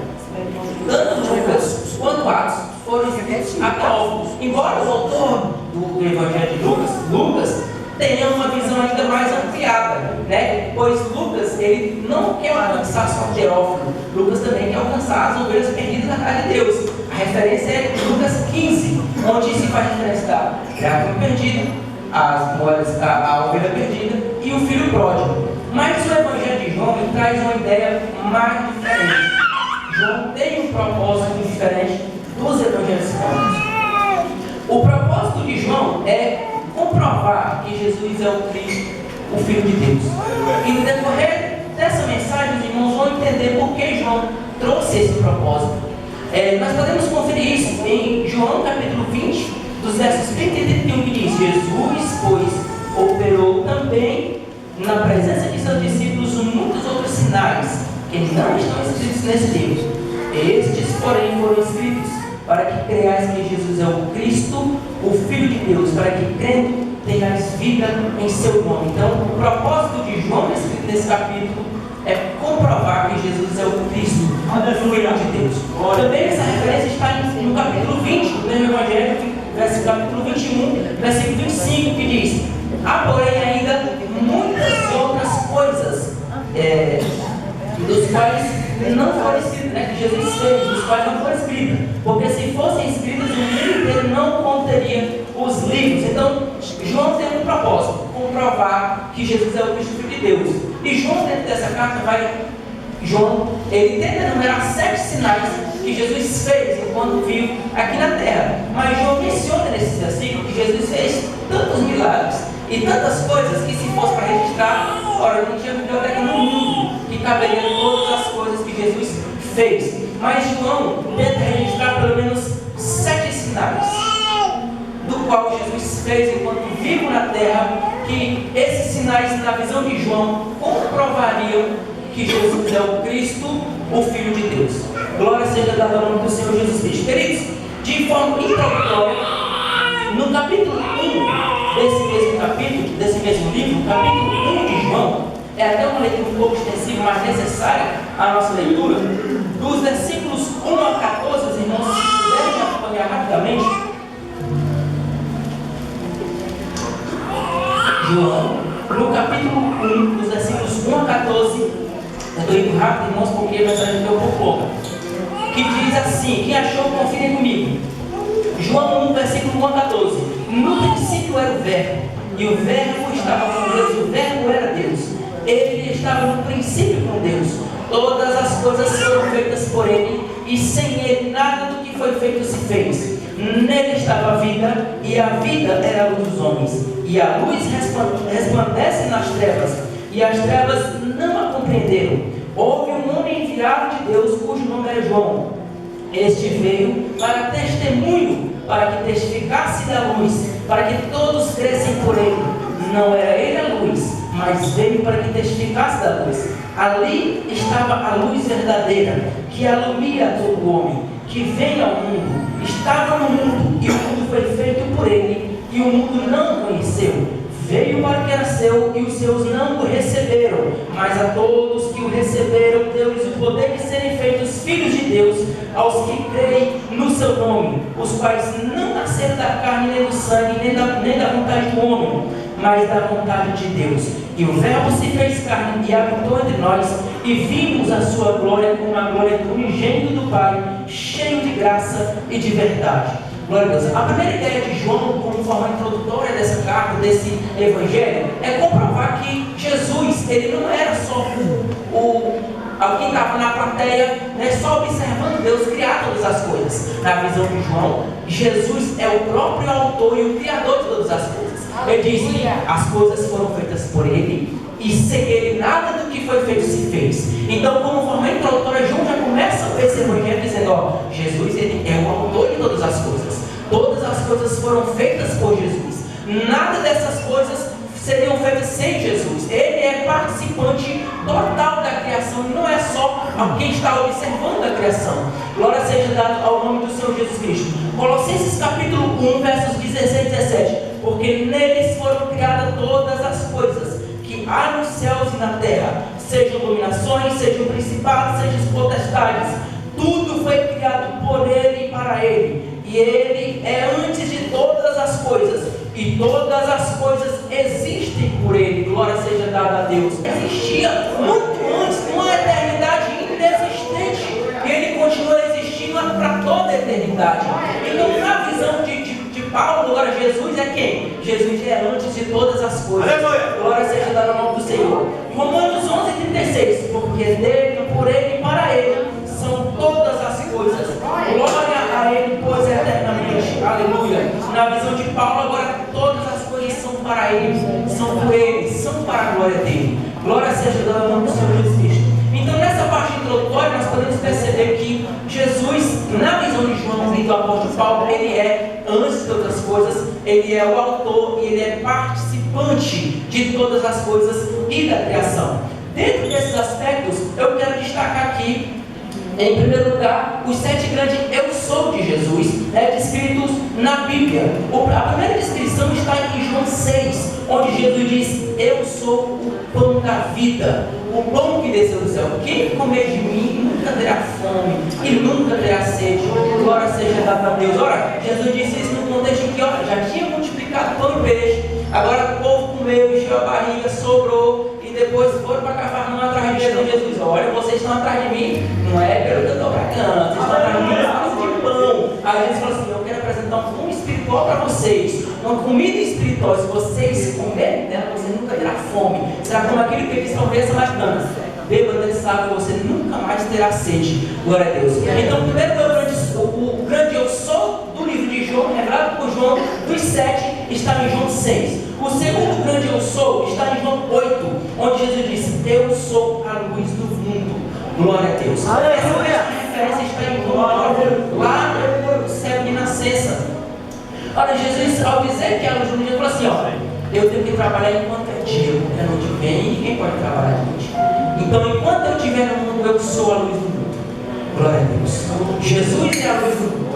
tanto Lucas quanto Atos foram escritos a Teófilo. Embora o autor do Evangelho de Lucas tenha uma visão ainda mais ampliada, né? Pois Lucas, ele não quer alcançar só Teófilo, Lucas também quer alcançar as ovelhas perdidas da casa de Deus. A referência é Lucas 15, onde se faz referência da dracma perdida, a ovelha perdida e o filho pródigo. Mas o Evangelho de João ele traz uma ideia mais diferente. João tem um propósito diferente dos evangelhos sinóticos. O propósito de João é comprovar que Jesus é o Cristo, o Filho de Deus. E no decorrer dessa mensagem, os irmãos vão entender por que João trouxe esse propósito. Nós podemos conferir isso em João capítulo 20, dos versos 30 e 31, que diz: Jesus, pois, operou também na presença de seus discípulos muitos outros sinais que não estão escritos nesse livro. Estes, porém, foram escritos para que creiais que Jesus é o Cristo, o Filho de Deus, para que crendo tenhais vida em seu nome. Então, o propósito de João, escrito nesse capítulo, é comprovar que Jesus é o Cristo, o Filho de Deus. Também essa referência está no capítulo 20 do mesmo Evangelho, capítulo 21, versículo 25, que diz: há, porém, ainda muitas outras coisas dos quais não foram escritas, né, que Jesus fez, dos quais não foram escritas, porque se fossem escritas, o mundo inteiro não conteria os livros. Então, João tem um propósito: comprovar que Jesus é o Cristo, Filho de Deus. E João, dentro dessa carta, ele tenta enumerar 7 sinais que Jesus fez enquanto vive aqui na terra. Mas João menciona nesse versículo que Jesus fez tantos milagres e tantas coisas que, se fosse para registrar, não tinha biblioteca no mundo que caberia todas as coisas que Jesus fez. Mas João tenta registrar pelo menos 7 sinais, do qual Jesus fez enquanto vivo na terra, que esses sinais, na visão de João, comprovariam que Jesus é o Cristo, o Filho de Deus. Glória seja dada ao nome do Senhor Jesus Cristo. Queridos, de forma introdutória, no capítulo 1 desse mesmo livro, capítulo 1 de João, é até uma leitura um pouco extensiva, mas necessária à nossa leitura, dos versículos 1 a 14, os irmãos, se puderem acompanhar rapidamente. João, no capítulo 1, dos versículos 1 a 14, eu estou indo rápido, irmãos, porque a mensagem foi um pouco longa, que diz assim: quem achou, confirem comigo. João 1, versículo 1 a 14. No princípio era o Verbo, e o Verbo estava com Deus, e o Verbo era Deus. Ele estava no princípio com Deus. Todas as coisas foram feitas por ele, e sem ele nada do que foi feito se fez. Nele estava a vida, e a vida era a luz dos homens. E a luz resplandece nas trevas, e as trevas não a compreenderam. Houve um homem enviado de Deus, cujo nome era João. Este veio para testemunho, para que testificasse da luz, para que todos crescem por ele. Não era ele a luz, mas veio para que testificasse da luz. Ali estava a luz verdadeira, que alumia todo homem, que vem ao mundo. Estava no mundo, e o mundo foi feito por ele, e o mundo não o conheceu. Veio para o que era seu, e os seus não o receberam. Mas a todos que o receberam, deu-lhes o poder de serem feitos filhos de Deus, aos que creem no seu nome, os quais não nasceram da carne, nem do sangue, nem da vontade do homem, mas da vontade de Deus. E o Verbo se fez carne e habitou entre nós, e vimos a sua glória como a glória do unigênito do Pai, cheio de graça e de verdade. Glória a Deus. A primeira ideia de João, como forma introdutória dessa carta, desse evangelho, é comprovar que Jesus, ele não era só alguém que estava na plateia, né, só observando Deus criar todas as coisas. Na visão de João, Jesus é o próprio autor e o criador de todas as coisas. Ele diz que as coisas foram feitas por ele, e sem ele nada do que foi feito se fez. Então, como forma introdutória, João já começa esse evangelho dizendo: Jesus, ele é o autor de todas as coisas. Todas as coisas foram feitas por Jesus. Nada dessas coisas seriam feitas sem Jesus. Ele é participante total da criação, e não é só alguém que está observando a criação. Glória seja dada ao nome do Senhor Jesus Cristo. Colossenses capítulo 1, versos 16 e 17. Porque neles foram criadas todas as coisas que há nos céus e na terra, sejam dominações, sejam principados, sejam potestades. Tudo foi criado para Ele, e Ele é antes de todas as coisas, e todas as coisas existem por Ele. Glória seja dada a Deus. Existia muito antes, numa eternidade inexistente, e Ele continua existindo para toda a eternidade. Então, na visão de Paulo, glória a Jesus é quem? Jesus é antes de todas as coisas. Glória seja dada ao nome do Senhor. Romanos 11:36, porque dele, por Ele e para Ele são todas as coisas. Glória a Ele, pois eternamente. Aleluia. Na visão de Paulo, agora todas as coisas são para Ele, são por Ele, são para a glória dele. Glória seja dada ao nome do Senhor Jesus Cristo. Então, nessa parte introdutória, nós podemos perceber que Jesus, na visão de João e do apóstolo Paulo, ele é, antes de todas as coisas, ele é o autor e ele é participante de todas as coisas e da criação. Dentro desses aspectos, eu quero destacar aqui, em primeiro lugar, os 7 grandes eu sou de Jesus, descritos na Bíblia. A primeira descrição está em João 6, onde Jesus diz: eu sou o pão da vida, o pão que desceu do céu. Quem comer de mim nunca terá fome e nunca terá sede. Glória seja dada a Deus. Ora, Jesus disse isso no contexto em que já tinha multiplicado pão e peixe. Agora o povo comeu, encheu a barriga, sobrou. E depois foram para Cafarnaum atrás de Jesus. Olha, vocês estão atrás de mim, não é pelo que eu estou pregando, vocês estão atrás de mim por causa de pão. Aí Jesus falou assim: eu quero apresentar um pão espiritual para vocês, uma comida espiritual. Se vocês comerem dela, você nunca terá fome. Será como aquele que diz para ovelha samaritana: beba desse água, você nunca mais terá sede. Glória a Deus. Então, primeiro o grande eu sou do livro de João, revelado por João, dos 7, está em João 6. O segundo grande eu sou está em João 8, onde Jesus disse: eu sou a luz do mundo. Glória a Deus. Essa referência está em João 9, lá no céu de nascença. Olha, Jesus, ao dizer que é a luz do mundo, ele falou assim: ó, eu tenho que trabalhar enquanto é dia, porque a noite vem e ninguém pode trabalhar à noite. Então, enquanto eu estiver no mundo, eu sou a luz do mundo. Glória a Deus. Jesus é a luz do mundo.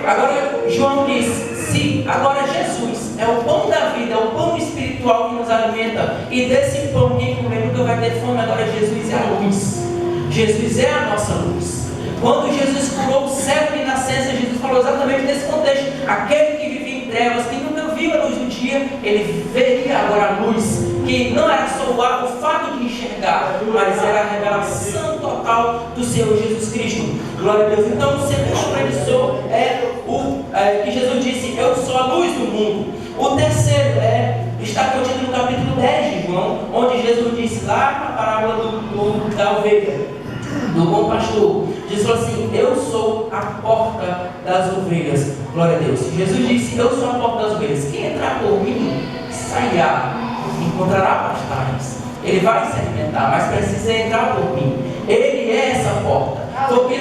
Agora, João diz: sim, agora Jesus é o pão da vida, é o pão espiritual que nos alimenta. E desse pão, quem comer nunca vai ter fome. Agora, Jesus é a luz. Jesus é a nossa luz. Quando Jesus curou o cego de nascença, Jesus falou exatamente nesse contexto: aquele que vivia em trevas, que nunca viu a luz do dia, ele veria agora a luz. Que não era só o fato de enxergar, mas era a revelação total do Senhor Jesus Cristo. Glória a Deus. Então, o segundo grande sou é que Jesus disse: eu sou a luz do mundo. O terceiro está contido no capítulo 10 de João, onde Jesus disse lá na parábola da ovelha, do bom pastor. Jesus falou assim: eu sou a porta das ovelhas. Glória a Deus. Jesus disse: eu sou a porta das ovelhas. Quem entrar por mim sairá, encontrará pastagens. Ele vai se alimentar, mas precisa entrar por mim. Ele é essa porta. Porque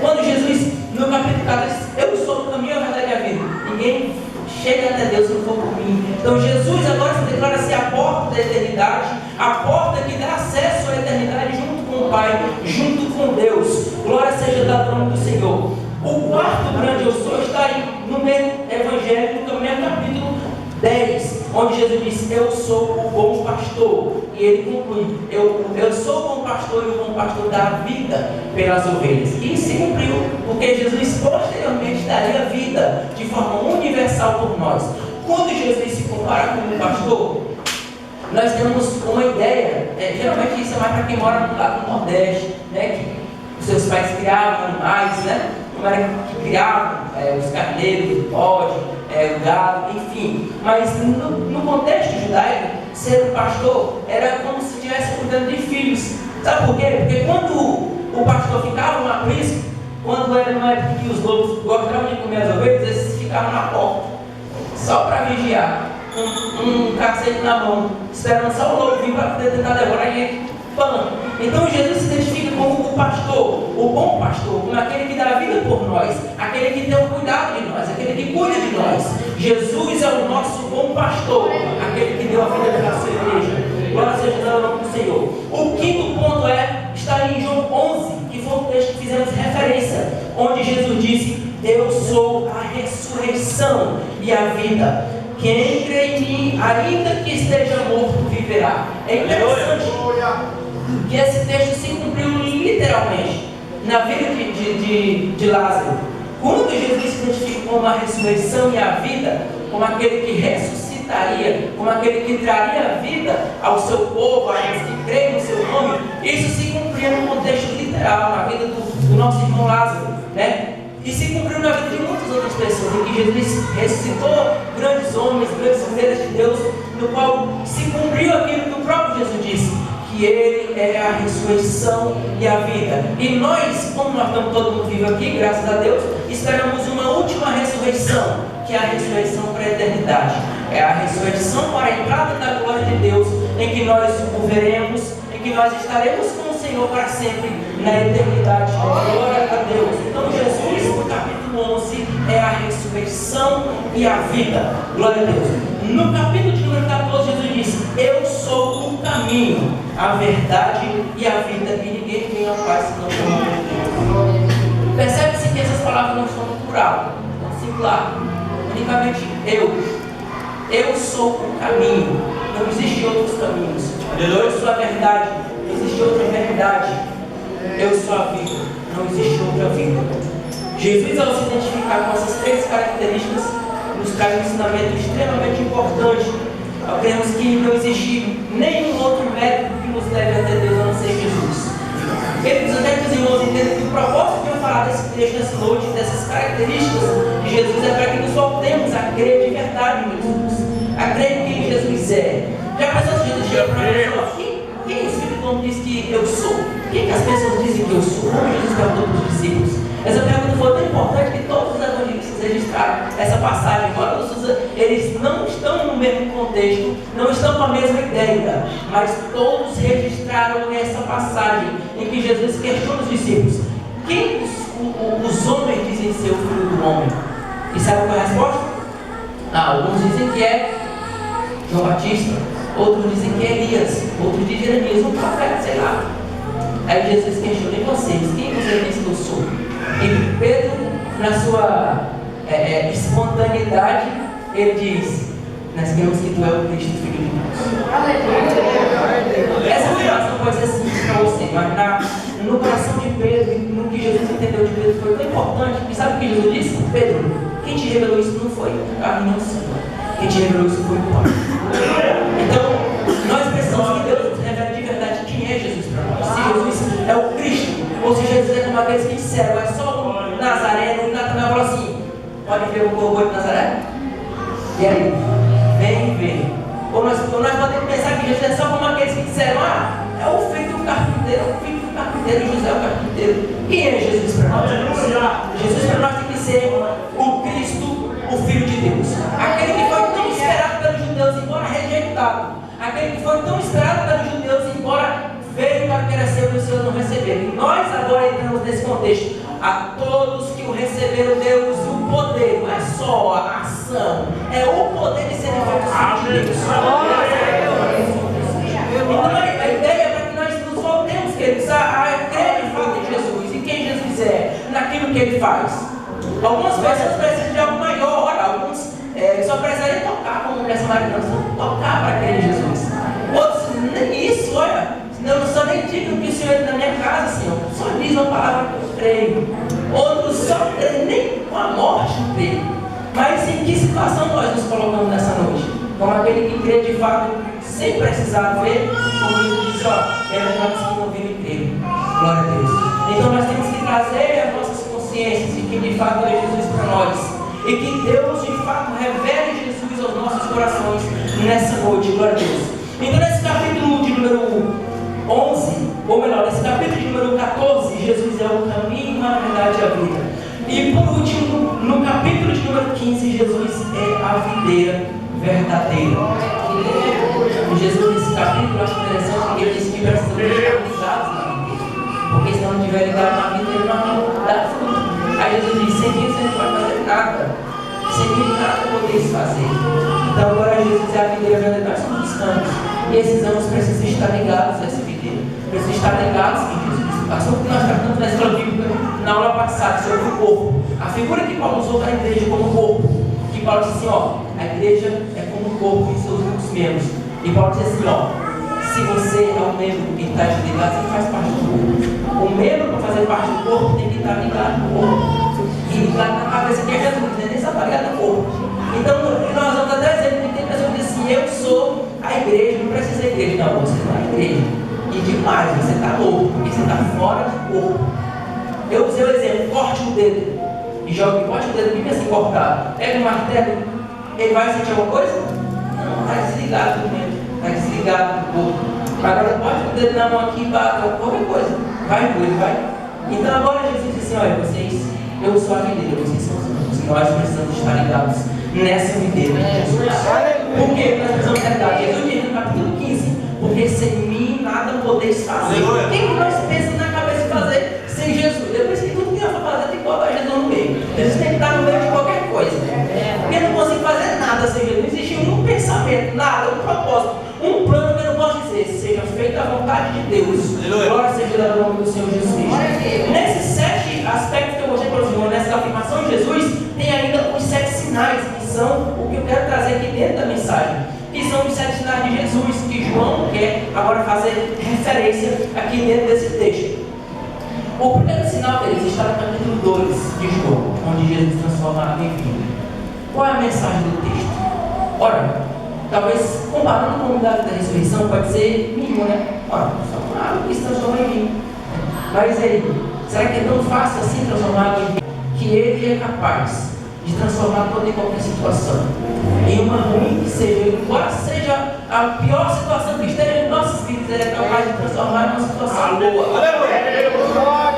quando Jesus, no capítulo 14, diz: eu sou o caminho, a verdade e a vida. Ninguém chega até Deus se não for por mim. Então Jesus agora se declara ser a porta da eternidade, a porta que dá acesso à eternidade junto com o Pai, junto com Deus. Glória seja dada ao nome do Senhor. O quarto grande eu sou está aí no mesmo evangelho, no mesmo capítulo 10, onde Jesus disse: eu sou o bom pastor. E ele conclui: eu sou o bom pastor, e o bom pastor dá vida pelas ovelhas. E se cumpriu, porque Jesus posteriormente daria vida de forma universal por nós. Quando Jesus se compara com o pastor, nós temos uma ideia, geralmente isso é mais para quem mora lá no Nordeste, né, que os seus pais criavam animais, né? Como era que criavam os carneiros, o bode, o gado, enfim. Mas no contexto judaico, ser um pastor era como se estivesse cuidando de filhos. Sabe por quê? Porque quando o pastor ficava no aprisco, quando era numa época que os lobos gostavam de comer as ovelhas, eles ficavam na porta, só para vigiar, um cacete na mão, esperando só o lobo vir para poder tentar devorar ele. Então Jesus se identifica como o pastor, o bom pastor, como aquele que dá vida por nós, aquele que tem o cuidado de nós, aquele que cuida de nós. Jesus é o nosso bom pastor, aquele que deu a vida pela sua igreja. Glória seja dada ao nome do Senhor. O quinto ponto está em João 11, que foi o texto que fizemos referência, onde Jesus disse: eu sou a ressurreição e a vida. Quem crê em mim, ainda que esteja morto, viverá. É interessante que esse texto se cumpriu literalmente na vida de Lázaro. Quando Jesus se identifica como a ressurreição e a vida, como aquele que ressuscitaria, como aquele que traria vida ao seu povo, àqueles que creem no seu nome, isso se cumpria no contexto literal, na vida do nosso irmão Lázaro, né? E se cumpriu na vida de muitas outras pessoas, em que Jesus ressuscitou grandes homens, grandes mulheres de Deus, no qual se cumpriu aquilo que o próprio Jesus disse, que Ele é a ressurreição e a vida. E nós, como nós estamos todo mundo vivo aqui, graças a Deus, esperamos uma última ressurreição, que é a ressurreição para a eternidade. É a ressurreição para a entrada da glória de Deus, em que nós o veremos, em que nós estaremos com o Senhor para sempre, na eternidade. Glória a Deus. Então Jesus, no capítulo 11, é a ressurreição e a vida. Glória a Deus. No capítulo de número 14, Jesus disse: eu sou o caminho, a verdade e a vida, e ninguém vem ao Pai senão por mim. Percebe-se que essas palavras não estão no plural, no singular. Unicamente eu sou o caminho, não existem outros caminhos. Eu sou a verdade, não existe outra verdade. Eu sou a vida, não existe outra vida. Jesus, ao se identificar com essas três características, nos traz um ensinamento extremamente importante. Cremos que não existe nenhum outro método que nos leve até Deus a não ser Jesus. Queridos, até que os irmãos entendam que o propósito de eu falar desse texto nessa noite, dessas características de Jesus, é para que nos voltemos a crer de verdade em Jesus, a crer em quem Jesus é. Já pensou se Jesus chega para nós e fala: quem o Espírito Santo diz que eu sou? Quem que as pessoas dizem que eu sou? Como Jesus perguntou para os discípulos? Essa pergunta foi tão importante que todos os evangelistas registraram essa passagem. Agora, eles não estão no mesmo contexto, não estão com a mesma ideia, mas todos registraram essa passagem em que Jesus questiona os discípulos: quem os homens dizem ser o Filho do Homem? E sabe qual é a resposta? Alguns dizem que é João Batista, outros dizem que é Elias, outros dizem Jeremias, um profeta, sei lá. Aí Jesus questiona: e vocês? Quem vocês dizem que eu sou? E Pedro, na sua espontaneidade, ele diz: nós cremos que tu é o Cristo, Filho de Deus. Essa afirmação pode ser simples para você, mas no coração de Pedro, no que Jesus entendeu de Pedro, foi tão importante. E sabe o que Jesus disse? Pedro, quem te revelou isso não foi carne nem sangue. Quem te revelou isso foi o Pai. Então, nós precisamos que Deus nos revele de verdade quem é Jesus para nós. Se Jesus é o Cristo, ou se Jesus é como aqueles que disseram: é só um Nazareno, e Natanael falou assim: pode ver o corpo de Nazaré? E aí? Vem ver. Ou nós podemos pensar que Jesus é só como aqueles que disseram: é o filho do carpinteiro, José é o carpinteiro. Quem é Jesus para nós? Jesus para nós tem que ser o Cristo, o Filho de Deus. Aquele que foi tão esperado pelos judeus, embora rejeitado. Aquele que foi tão esperado pelos judeus, embora veio para que receber e os seus não receberam. E nós agora entramos nesse contexto. A todos que o receberam, deu-lhes o poder. Não é só a ação, é o poder de serem feitos filhos de Deus. Então a ideia é para que nós nos voltemos, queridos, a crer de fato em Jesus e quem Jesus é, naquilo que Ele faz. Algumas pessoas precisam de algo maior, alguns só precisariam tocar como mulher samaritana, tocar para crer em Jesus. Outros, nem isso, olha. Eu não sou nem digno que o Senhor entre na minha casa, Senhor. Só diz uma palavra que eu creio. Outros só creem, nem com a morte creem. Mas em que situação nós nos colocamos nessa noite? Como aquele que crê de fato, sem precisar ver, como Jesus disse: é melhor que não viram e creio. Glória a Deus. Então nós temos que trazer as nossas consciências de que de fato é Jesus para nós. E que Deus de fato revele Jesus aos nossos corações nessa noite. Glória a Deus. Então nesse capítulo de número 11, ou melhor, nesse capítulo de número 14, Jesus é o caminho, a verdade e a vida. E por último, no capítulo de número 15, Jesus é a videira verdadeira. E Jesus, nesse capítulo, eu acho interessante que ele disse que precisamos estar ligados na videira. Porque se não estiver ligado na videira, não dá fruto. Aí Jesus diz: sem mim você não pode fazer nada. Sem mim nada podeis fazer. Então agora Jesus é a videira verdadeira, nós somos os ramos. E esses ramos precisam estar ligados a essa videira. Precisam estar ligados em Jesus. Assunto que nós tratamos na escola bíblica na aula passada sobre o corpo. A figura que Paulo usou para a igreja como corpo. Que Paulo disse assim: a igreja é como o corpo em seus muitos membros. E Paulo disse assim: se você é um membro e está desligado, você faz parte do corpo. O membro, para fazer parte do corpo, tem que estar ligado no corpo. E ligado na cabeça que é Jesus, né? Nem só está ligado no corpo. Então, nós vamos até dizer que tem pessoas que dizem assim, eu sou a igreja, não precisa da igreja. Não, você não é a igreja. E demais, você está louco, porque você está fora do corpo. Eu usei o exemplo, corte o dedo. E joga, corte o dedo, fica assim cortado. Pega um martelo, ele vai sentir alguma coisa? Não, está desligado do dentro, está desligado do corpo. Agora corte o dedo na mão aqui e bata, qualquer coisa. Vai, vai. Então agora Jesus disse assim, olha, vocês, eu sou a videira, vocês são os irmãos, nós precisamos estar ligados nessa videira de Jesus. Por que nós precisamos estar ligados? Jesus diz no capítulo 15, porque sem mim nada podeis fazer. O que nós pensamos na cabeça de fazer sem Jesus? Depois que tudo que nós vamos fazer tem que botar Jesus no meio. Jesus tem que estar no meio de qualquer coisa. Porque eu não consigo fazer nada sem Jesus. Não existe um pensamento, nada, um propósito, um plano que eu não posso dizer. Seja feita a vontade de Deus. Glória seja dada ao nome do Senhor Jesus Cristo. Nesses 7 aspectos que eu mostrei para os irmãos, nessa afirmação de Jesus, tem ainda os 7 sinais, que são o que eu quero trazer aqui dentro da mensagem. Que são os 7 sinais de Jesus, que João quer agora fazer referência aqui dentro desse texto. O primeiro sinal deles está no capítulo 2 de João, onde Jesus transforma água em vinho. Qual é a mensagem do texto? Ora, talvez comparando com a unidade da ressurreição, pode ser mínimo, né? Ora, só uma água que se transforma em vinho. Mas aí, será que é tão fácil assim transformar água em vinho? Que ele é capaz de transformar toda e qualquer situação em uma ruim que seja, embora seja a pior situação que esteja em nossas vidas, ele é capaz de transformar em uma situação boa.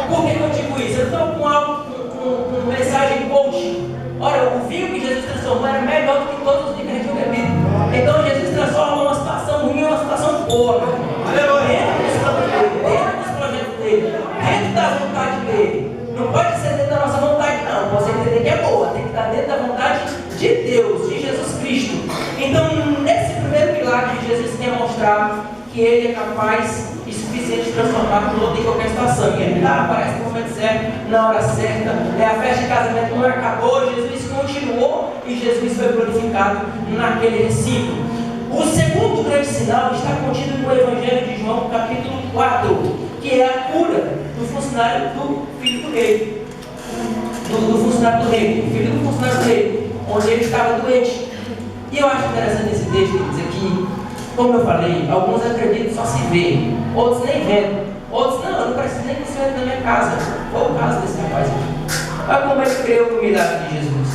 Por que eu digo isso? Eu estou com algo, com mensagem coach. Ora, o vinho que Jesus transformou era melhor do que todos os vinhos que a gente tinha bebido. Então Jesus transforma uma situação ruim em uma situação boa. Dentro dos planos dele, dentro dos projetos dele, dentro da vontade dele. Não pode ser dentro da nossa vontade, não. Você entender que é boa, tem que estar dentro da vontade de Deus, de Jesus Cristo. Então, nesse primeiro milagre, Jesus quer mostrar que ele é capaz e suficiente de transformar toda e qualquer situação. E ele aparece no momento certo, na hora certa. A festa de casamento não acabou, Jesus continuou e Jesus foi glorificado naquele recinto. O segundo grande sinal está contido no Evangelho de João, capítulo 4, que é a cura do funcionário do filho do rei. Do funcionário do rei, do filho do funcionário do rei, onde ele estava doente. E eu acho interessante esse texto que diz aqui, como eu falei, alguns acreditam só se ver, outros nem vendo, outros não, eu não preciso nem que isso entre na minha casa. Foi o caso desse rapaz aqui. Olha como ele creu no milagre de Jesus.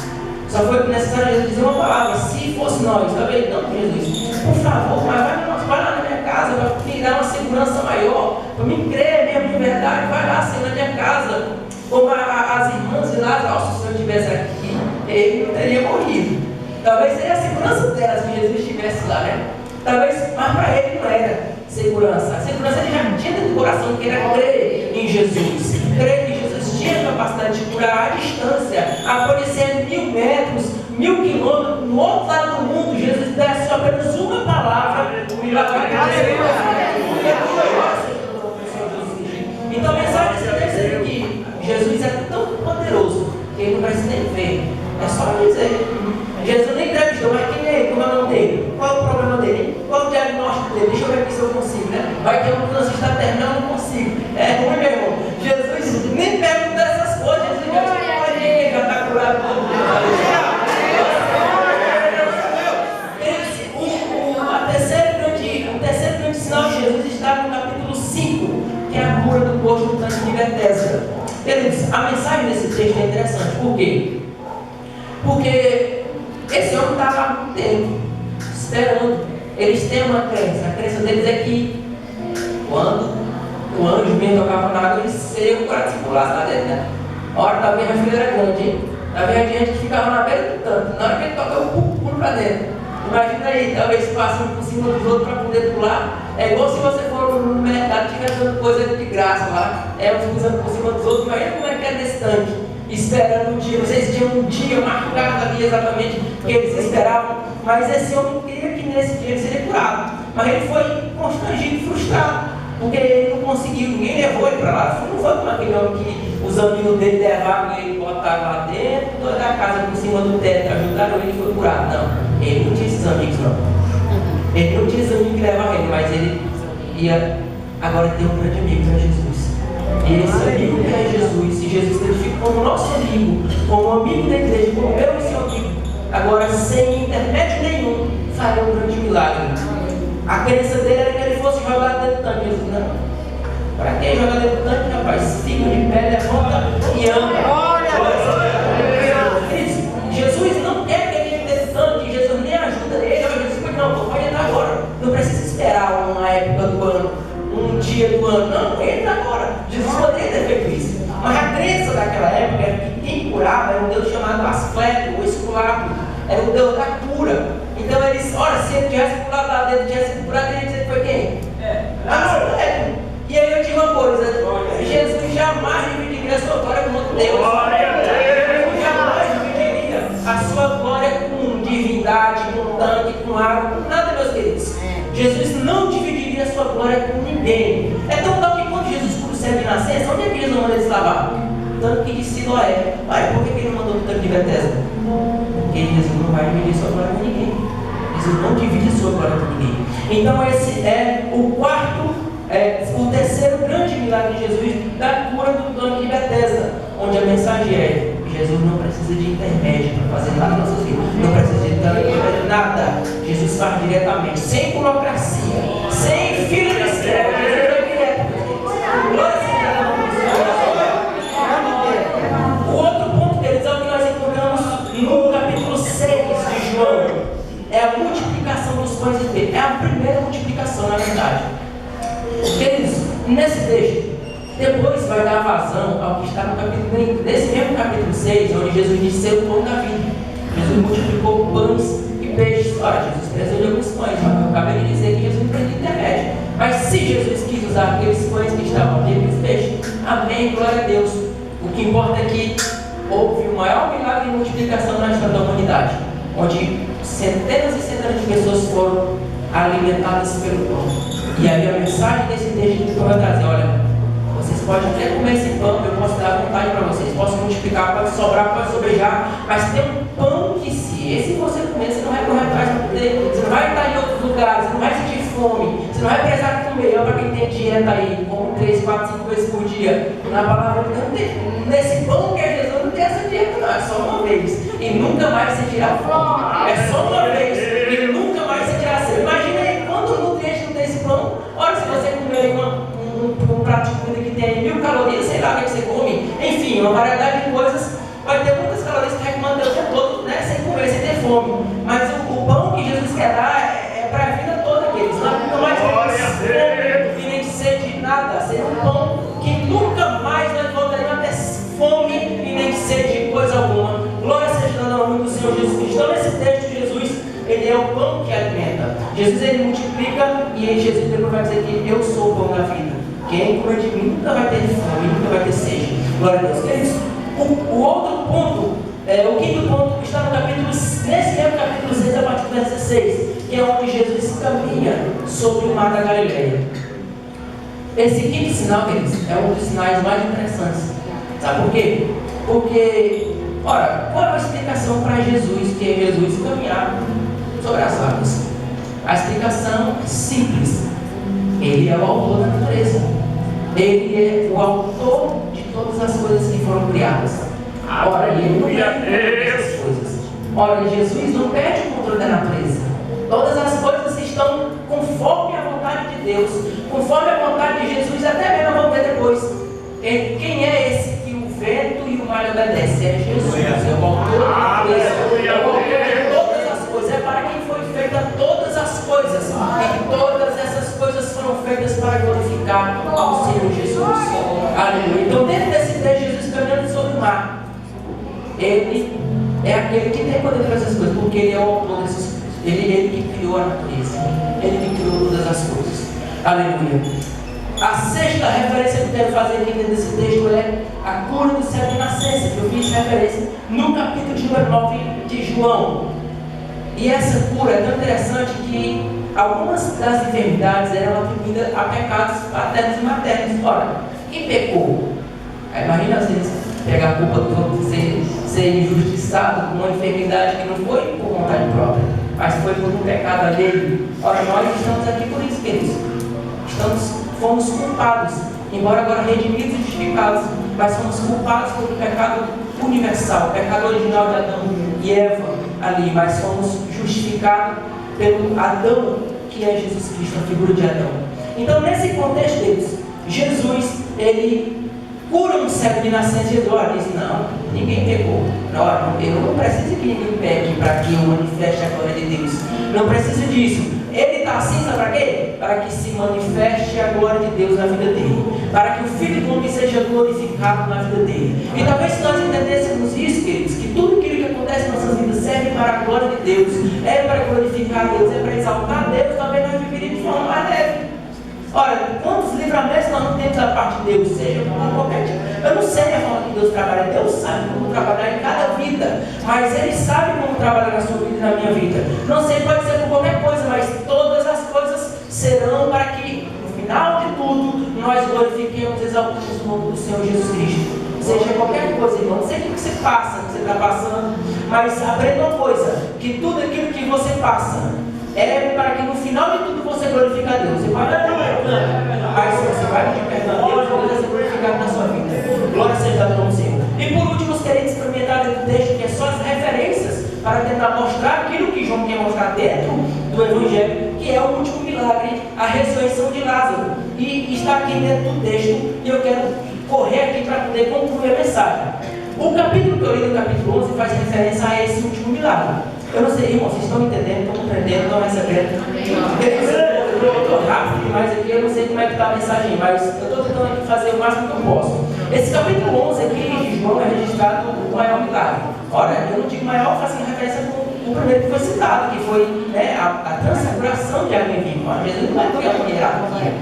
Só foi necessário Jesus dizer uma palavra, se fosse nós, está vendo? Não, Jesus, por favor, mas vai lá na minha casa, vai me dar uma segurança maior, para me crer mesmo de verdade, vai lá, Senhor, na minha casa. Como as irmãs de Lázaro, se o Senhor estivesse aqui, ele não teria morrido. Talvez seria a segurança delas que Jesus estivesse lá, né? Talvez, mas para ele não era segurança. A segurança ele já tinha dentro do coração, que era crer em Jesus. Crer que Jesus tinha a capacidade de curar à distância, a conhecer 1000 metros, 1000 quilômetros, no outro lado do mundo. Jesus desse apenas uma palavra, o milagre aconteceu. Então a mensagem desse texto é que Jesus é tão poderoso que ele não precisa nem ver, é só dizer. Jesus nem entrevistou, mas quem é ele? Como é o nome dele? Qual é o problema dele? Qual é o diagnóstico dele? Deixa eu ver aqui se eu consigo, né? Vai ter um câncer está terminando, eu não consigo. É ruim, meu irmão. Jesus nem pergunta essas coisas. Jesus já está curado todo mundo. O terceiro grande sinal de Jesus está no capítulo 5, que é a cura do poço do tanque de Betesda. A mensagem desse texto é interessante. Por quê? Porque esse homem estava há muito tempo esperando. Eles têm uma crença. A crença deles é que quando o anjo mesmo tocava na água, eles seriam curados se pulasse lá dentro, né? A hora da minha filha era grande, hein? Havia gente que ficava na beira do tanque. Na hora que ele toca, eu pulo para dentro. Imagina aí, talvez passando por cima dos outros para poder pular. É igual se você for no mercado e estiver dando coisa de graça lá. Uns pisando por cima dos outros. Imagina como é que é desse tanque. Esperando um dia. Vocês tinham um dia marcado ali exatamente que eles esperavam. Mas esse homem queria que nesse dia ele seria curado. Mas ele foi constrangido e frustrado. Porque ele não conseguiu, ninguém levou ele para lá. Não foi como aquele homem que os amigos dele levaram ele e botaram lá dentro, toda a casa por cima do teto, ajudaram ele e foi curado. Não. Ele não tinha esses amigos, não. Ele não tinha esses amigos que levavam ele, mas ele ia. Agora tem um grande amigo, que é Jesus. E esse amigo que é Jesus, e Jesus se identifica como nosso amigo, como amigo da igreja, como eu e seu amigo, agora sem intermédio nenhum, faria um grande milagre. A crença dele era que ele fosse jogado dentro do tanque. Jesus, não. Para quem jogar dentro do tanque, rapaz? Fica de pé, levanta e anda. Jesus não quer que ele entre dentro do tanque, Jesus nem ajuda ele. Jesus pode não, pode entrar agora. Não precisa esperar uma época do ano, um dia do ano. Não, entra agora. Jesus poderia ter feito isso. Mas a crença daquela época era que quem curava era um Deus chamado Ascleto, ou Esculápio. Era o Deus da cura. Então eles, olha, se ele tivesse pulado lá dentro, tivesse curado, ele ia dizer que foi quem? Ascleto. E aí eu digo uma coisa, Jesus jamais dividiria a sua glória com outro Deus. Jesus jamais dividiria a sua glória com divindade, com tanque, com água, com nada, meus queridos. Jesus não dividiria a sua glória com ninguém. É tão tal que quando Jesus cura o cego de nascença, onde é que Jesus manda eles lavar? O tanque de Siloé. Pai, por que ele não mandou o tanque de Betesda? Porque Jesus não vai dividir a sua glória com ninguém. Jesus não divide a sua glória com ninguém. Então esse é o terceiro grande milagre de Jesus, da cura do tanque de Betesda, onde a mensagem é: Jesus não precisa de intermédio para fazer nada nas nossas vidas, não precisa de nada. Jesus faz diretamente, sem burocracia, sem fila de espera. Jesus vai direto. O outro ponto deles é o que nós encontramos no capítulo 6 de João, é a multiplicação dos pães e peixes. É a primeira multiplicação, na verdade. Queridos, nesse texto, depois vai dar vazão ao que está no capítulo, nesse mesmo capítulo 6, onde Jesus disse ser o pão da vida. Jesus multiplicou pães e peixes. Ora, Jesus precisou de alguns pães, mas eu acabei de dizer que Jesus não precisa de intermédio. Mas se Jesus quis usar aqueles pães que estavam ali, aqueles peixes, amém, glória a Deus. O que importa é que houve o maior milagre de multiplicação na história da humanidade, onde centenas e centenas de pessoas foram alimentadas pelo pão. E aí a mensagem desse texto que eu vou trazer: olha, vocês podem até comer esse pão, eu posso dar vontade para vocês, posso multiplicar, pode sobrar, pode sobrejar, mas tem um pão que se esse você comer, você não vai correr atrás para poder, você não vai estar em outros lugares, você não vai sentir fome, você não vai precisar de comer. Para quem tem dieta aí, como 3, 4, 5 vezes por dia, na palavra de Deus, nesse pão que é Jesus, não tem essa dieta, não, é só uma vez, e nunca mais você tirar fome, é só uma vez, e nunca mais você tirar sede. Imagina aí, quanto nutriente não tem esse pão. Olha, se você comer um prato de comida que tem 1000 calorias, sei lá o que você come, enfim, uma variedade de coisas, vai ter muitas calorias que vai manter o dia todo, né, sem comer, sem ter fome. Mas o pão que Jesus quer dar é para a vida toda, aqueles, nunca mais teremos fome e nem sede de nada, ser um pão que nunca mais nós voltaremos a ter fome e nem sede de coisa alguma. Glória seja dada ao nome do Senhor Jesus Cristo. Então, nesse texto, Jesus, ele é o pão que alimenta. Jesus, ele multiplica, e aí Jesus depois vai dizer que eu sou o pão da vida. Quem comer de mim nunca vai ter fome, nunca vai ter sede. Glória a Deus. Que é isso? O outro ponto, o quinto ponto, que está no capítulo, nesse mesmo capítulo 6, a partir do 16, que é onde Jesus caminha sobre o mar da Galileia. Esse quinto sinal, queridos, é um dos sinais mais interessantes. Sabe por quê? Porque, ora, qual é a explicação para Jesus, que é Jesus caminhar sobre as águas? A explicação é simples. Ele é o autor da natureza. Ele é o autor de todas as coisas que foram criadas. Ora, ele não perde o controle dessas coisas. Ora, Jesus não perde o controle da natureza. Todas as coisas estão conforme a vontade de Deus, conforme a vontade de Jesus, até mesmo vamos ver depois. Quem é esse que o vento e o mar obedecem? É Jesus, é o autor da natureza, é o autor de todas as coisas, é para quem foi feita todas as coisas, e todas essas coisas foram feitas para glorificar ao Senhor Jesus. Aleluia. Então, dentro desse texto, Jesus caminhando sobre o mar, ele é aquele que tem poder para essas coisas, porque ele é o autor dessas coisas. Ele que criou a natureza, ele que criou todas as coisas. Aleluia. A sexta referência que eu quero fazer aqui dentro desse texto é a cura do cego de nascença, que eu fiz referência no capítulo de número 9 de João. E essa cura é tão interessante que algumas das enfermidades eram atribuídas a pecados paternos e maternos. Ora, quem pecou? Imagina às vezes pegar a culpa do outro, ser injustiçado com uma enfermidade que não foi por vontade própria, mas foi por um pecado alheio. Ora, nós estamos aqui por isso, queridos. Fomos culpados. embora agora redimidos e justificados, mas fomos culpados pelo pecado universal, o pecado original de Adão e Eva ali, mas fomos justificados pelo Adão, que é Jesus Cristo, a figura de Adão. Então, nesse contexto deles, Jesus, ele cura um cego de nascença. Jesus diz: não, ninguém pegou. Não, eu não preciso que ninguém pegue para que eu manifeste a glória de Deus. Não preciso disso. Ele está assim, sabe para quê? Para que se manifeste a glória de Deus na vida dele. Para que o Filho do Homem seja glorificado na vida dele. E talvez se nós entendêssemos isso, queridos, que tudo aquilo que acontece em nossas vidas serve para a glória de Deus, é para glorificar Deus, é para exaltar Deus, talvez nós viveríamos de forma mais leve. Olha, quantos livramentos nós não temos da parte de Deus, seja por qualquer tipo. Eu não sei a forma que Deus trabalha, Deus sabe como trabalhar em cada vida, mas Ele sabe como trabalhar na sua vida e na minha vida. Não sei, pode ser por qualquer coisa, mas todas as coisas serão para que, no final de tudo, nós glorifiquemos e exaltemos o nome do Senhor Jesus Cristo. Seja qualquer coisa, irmão, não sei o que você passa, o que você está passando, mas aprenda uma coisa, que tudo aquilo que você passa é para que no final de tudo você glorifique a Deus. Você vai estar pecando, mas se você vai pedir perdão a Deus, Deus vai ser glorificado na sua vida. Glória seja dada ao Senhor. E por último, os queridos, experimentar dentro do texto, que é só as referências para tentar mostrar aquilo que João quer mostrar dentro do Evangelho, que é o último milagre, a ressurreição de Lázaro. E está aqui dentro do texto, e eu quero correr aqui para poder concluir a mensagem. O capítulo que eu li, no capítulo 11, faz referência a esse último milagre. Eu não sei, irmãos, vocês estão entendendo, estão compreendendo, estão recebendo. Eu estou rápido demais aqui, eu não sei como é que está a mensagem, mas eu estou tentando aqui fazer o máximo que eu posso. Esse capítulo 11 aqui de João é registrado o maior milagre. Ora, eu não digo maior fazendo referência com o primeiro que foi citado, que foi, né, a transfiguração de alguém vivo. Jesus não vai ter a mulher,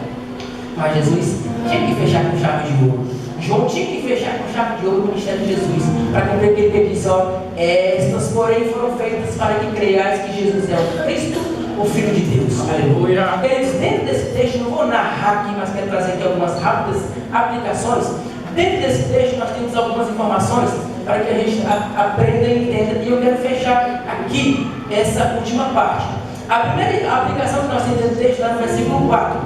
mas Jesus tinha que fechar com chave de ouro. João tinha que fechar com chave de ouro o ministério de Jesus, para cumprir aquele que ele disse: ó, estas porém foram feitas para que creiais que Jesus é o Cristo, o Filho de Deus. Aleluia. Eles, dentro desse texto, não vou narrar aqui, mas quero trazer aqui algumas rápidas aplicações. Dentro desse texto nós temos algumas informações para que a gente aprenda e entenda, e eu quero fechar aqui essa última parte. A primeira aplicação que nós temos dentro do texto está no versículo 4.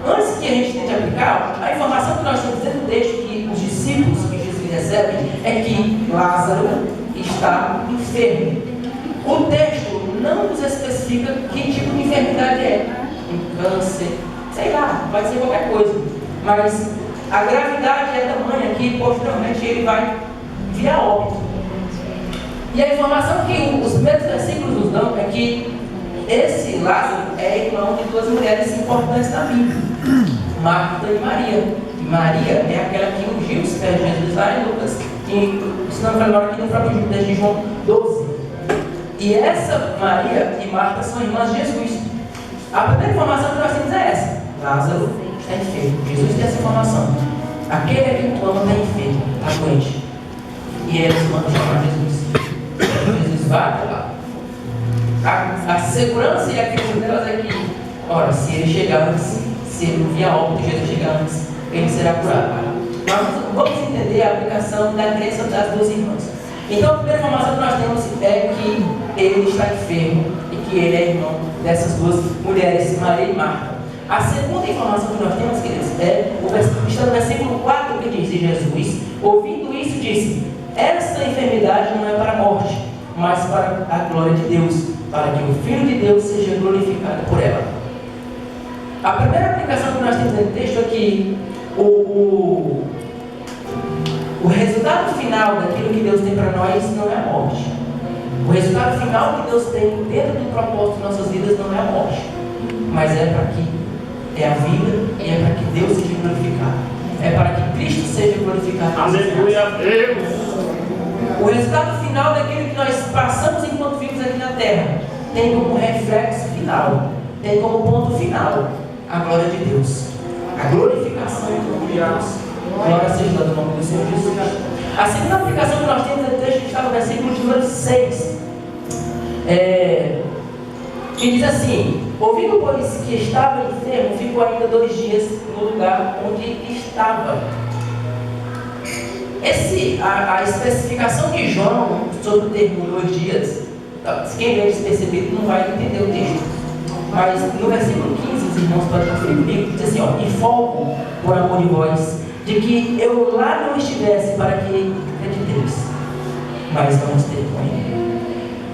Antes que a gente tente aplicar, a informação que nós temos dentro do texto, que os discípulos que Jesus recebe, é que Lázaro está enfermo. O texto não nos especifica que tipo de enfermidade é. Um câncer, sei lá, pode ser qualquer coisa. Mas a gravidade é tamanha que posteriormente ele vai vir a óbito. E a informação que os primeiros versículos nos dão é que esse Lázaro é irmão de duas mulheres importantes na Bíblia, Marta e Maria. E Maria é aquela que ungiu os pés de Jesus lá em Lucas, e se não me engano aqui no próprio texto de João 12. E essa Maria e Marta são irmãs de Jesus. A primeira informação que nós temos é essa: Lázaro está enfermo. Jesus tem essa informação. Aquele a quem tu ama está enfermo, está doente. E eles mandam chamar Jesus. Jesus vai lá. A segurança e a crença delas é que, ora, se ele chegar antes, se ele vier a óbito, Jesus chegar antes, ele será curado. Mas vamos entender a aplicação da crença das duas irmãs. Então, a primeira informação que nós temos é que ele está enfermo e que ele é irmão dessas duas mulheres, Maria e Marta. A segunda informação que nós temos, queridos, está no versículo 4, que diz: Jesus, ouvindo isso, disse: esta enfermidade não é para a morte, mas para a glória de Deus, para que o Filho de Deus seja glorificado por ela. A primeira aplicação que nós temos no texto é que o resultado final daquilo que Deus tem para nós não é a morte. O resultado final que Deus tem dentro do propósito de nossas vidas não é a morte, mas é para que é a vida e é para que Deus seja glorificado. É para que Cristo seja glorificado. Aleluia a Deus. O resultado final daquilo que nós passamos enquanto vivemos aqui na terra tem como reflexo final, tem como ponto final a glória de Deus, a glorificação do nome de Deus. Glória seja dada ao nome do Senhor Jesus. A segunda aplicação que nós temos no texto está no versículo de número 6, que diz assim: ouvindo, pois, que estava enfermo, ficou ainda 2 dias no lugar onde estava. A especificação de João sobre o termo 2 dias, quem vê despercebido não vai entender o texto. Mas no versículo 15, os irmãos podem conferir comigo, diz assim, ó, e folgo por amor de vós, de que eu lá não estivesse para que acrediteis, mas não esteve com ele.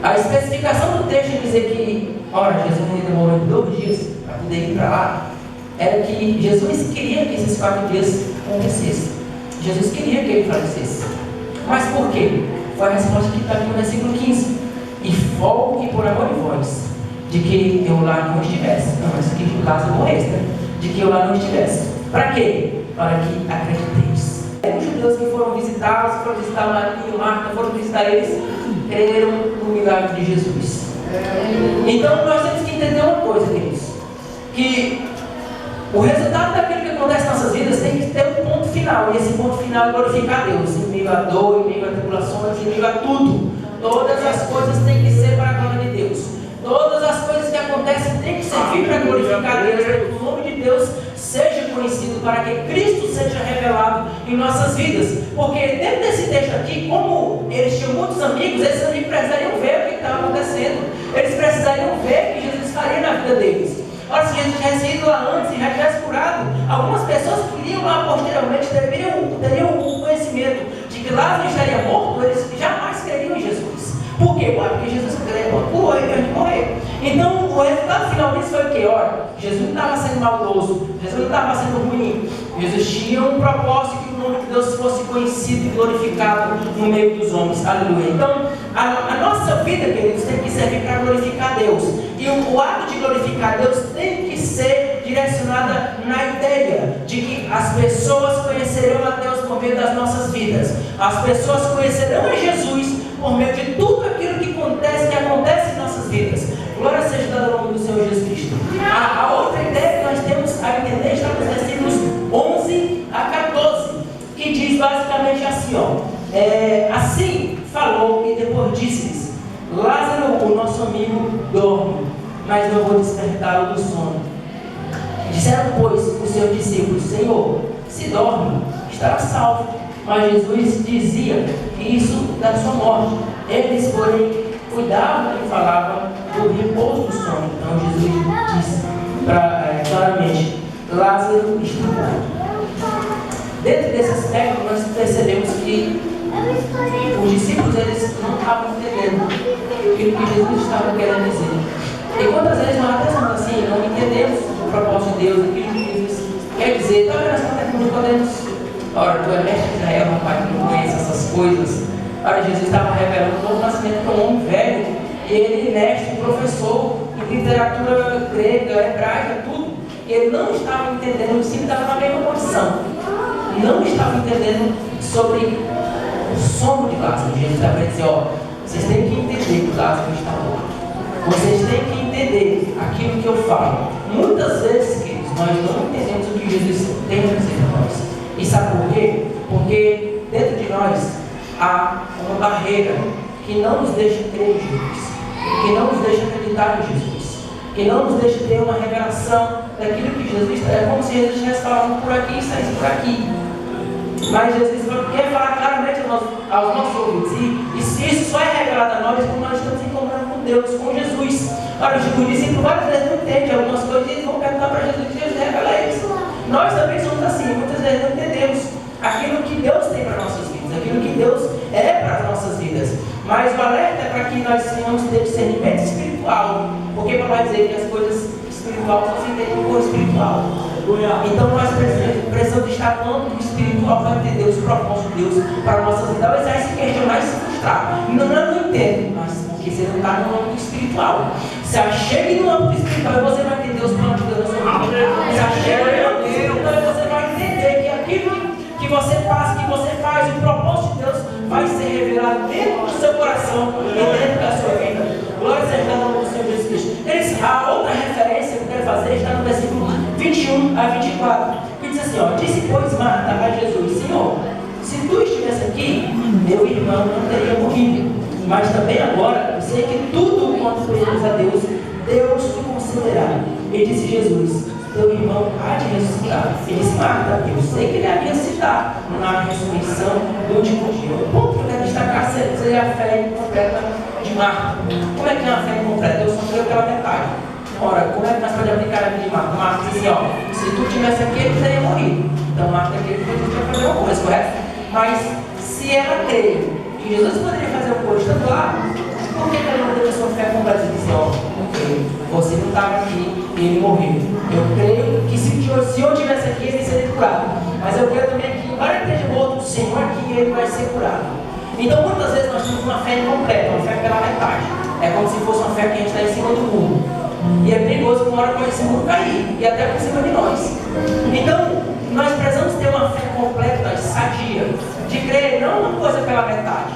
A especificação do texto dizer que, ora, Jesus demorou 2 dias para poder ir para lá, era que Jesus queria que esses 4 dias acontecessem. Jesus queria que ele falecesse. Mas por quê? Foi a resposta que está aqui no versículo 15. E folgue por amor de vós, de que eu lá não estivesse. Não, mas que Lázaro morresse, né? De que eu lá não estivesse. Para quê? Para que acrediteis. Os judeus que foram visitá-los, foram visitar Maria e Marta, foram visitar eles, creram no milagre de Jesus. Então nós temos que entender uma coisa, queridos, que o resultado daquilo que acontece nas nossas vidas tem que ter um ponto final, e esse ponto final é glorificar a Deus, em meio a dor, em meio a tribulações, em meio a tudo. Todas as coisas têm que ser para a glória de Deus. Todas as coisas que acontecem têm que servir para glorificar a Deus, para que o nome de Deus seja conhecido, para que Cristo seja revelado em nossas vidas. Porque dentro desse texto aqui, como eles tinham muitos amigos, esses amigos precisariam ver o que estava acontecendo. Eles precisariam ver o que Jesus faria na vida deles. Ora, se Jesus tivesse ido lá antes e já tivesse curado, algumas pessoas que iriam lá posteriormente teriam o conhecimento de que Lázaro estaria morto, eles jamais creriam em Jesus. Por quê? Porque Jesus curou ele antes de morrer. Então, o resultado final disso foi o quê? Ora, Jesus não estava sendo maldoso, Jesus não estava sendo ruim. Jesus tinha um propósito que o nome de Deus fosse conhecido e glorificado no meio dos homens. Aleluia. Então, a nossa vida, queridos, tem que servir para glorificar Deus. E o ato de glorificar Deus tem que ser direcionada na ideia de que as pessoas conhecerão a Deus por meio das nossas vidas. As pessoas conhecerão a Jesus por meio de tudo aquilo que acontece em nossas vidas. Glória seja dada ao nome do Senhor Jesus Cristo. A outra ideia que nós temos a entender está nos versículos 11 a 14, que diz basicamente assim, ó, assim falou e depois disse-lhes, Lázaro, o nosso amigo, dorme, mas não vou despertá-lo do sono. Disseram, pois, os seus discípulos, Senhor, se dorme, estará salvo. Mas Jesus dizia que isso da sua morte. Eles, porém, cuidavam e falavam do repouso do sono. Então Jesus disse claramente, Lázaro está morto. Dentro desse aspecto, nós percebemos que os discípulos eles não estavam entendendo aquilo que Jesus estava querendo dizer. E quantas vezes nós até somos assim, não entendemos o propósito de Deus, aquilo que Jesus quer dizer. Então nós podemos, ora, tu é mestre de Israel, meu pai, que não conhece essas coisas. Ora, Jesus estava revelando o novo nascimento para um homem velho, e ele, mestre, professor em literatura grega, hebraica, tudo. E ele não estava entendendo, o ensino estava na mesma condição. Não estava entendendo sobre o sono de Lázaro. Jesus estava dizendo, ó, vocês têm que entender que Lázaro está morto. Vocês têm que entender aquilo que eu falo. Muitas vezes, queridos, nós não entendemos o que Jesus tem a dizer para nós. E sabe por quê? Porque dentro de nós há uma barreira que não nos deixa crer em Jesus, que não nos deixa acreditar em Jesus, que não nos deixa ter uma revelação daquilo que Jesus é como se Jesus estivesse falando por aqui e saísse por aqui. Mas Jesus quer falar claramente aos nossos ouvidos, e isso só é revelado a nós quando nós estamos encontrando com Deus, com Jesus. Ora, os discípulos várias vezes não entendem algumas coisas e vão perguntar para Jesus e Jesus revela a eles. Nós também somos assim, muitas vezes não entendemos aquilo que Deus tem para nossas vidas, aquilo que Deus é para as nossas vidas. Mas o alerta é para que nós tenhamos ter discernimento espiritual, porque para nós dizer que as coisas espirituais só se entendem por espiritual. Então nós precisamos estar no âmbito espiritual para entender os propósitos de Deus para a nossa vida. Às vezes vai se questionar e se frustrar. Não entendo, mas porque você não está no âmbito espiritual. Se achegue no âmbito espiritual e você vai entender os planos de Deus na sua vida. Se achegue no âmbito espiritual e você vai entender que aquilo que você passa, que você faz, o propósito de Deus vai ser revelado dentro do seu coração e dentro da sua vida. Glória seja dada ao nome do Senhor Jesus Cristo. A outra referência que eu quero fazer está no versículo 21 a 24, que diz assim, ó, disse pois Marta a Jesus, Senhor, se tu estivesse aqui, meu irmão não teria morrido, mas também agora eu sei que tudo quanto pedimos a Deus, Deus te concederá. E disse Jesus, teu irmão há de ressuscitar. E disse Marta, eu sei que ele há de ressuscitar na ressurreição do último dia. O ponto que eu quero destacar seria a fé incompleta de Marta. Como é que é uma fé incompleta? Eu só creio pela metade. Ora, como é que nós podemos aplicar a vida de Marta? Marta diz assim, ó, se tu tivesse aqui, ele teria morrido. Então Marta queria que Jesus ia fazer uma coisa, correto? Mas se ela crê que Jesus poderia fazer uma coisa estando lá, por que ela não teve a sua fé completa e disse, ó, ok, você não estava aqui e ele morreu. Eu creio que se eu estivesse aqui, ele seria curado. Mas eu creio também que embora ele esteja morto, o Senhor aqui, ele vai ser curado. Então muitas vezes nós temos uma fé incompleta, uma fé pela metade. É como se fosse uma fé que a gente está em cima do muro. E é perigoso que uma hora pode esse muro cair, e até por cima de nós. Então, nós precisamos ter uma fé completa, sadia, de crer não uma coisa pela metade.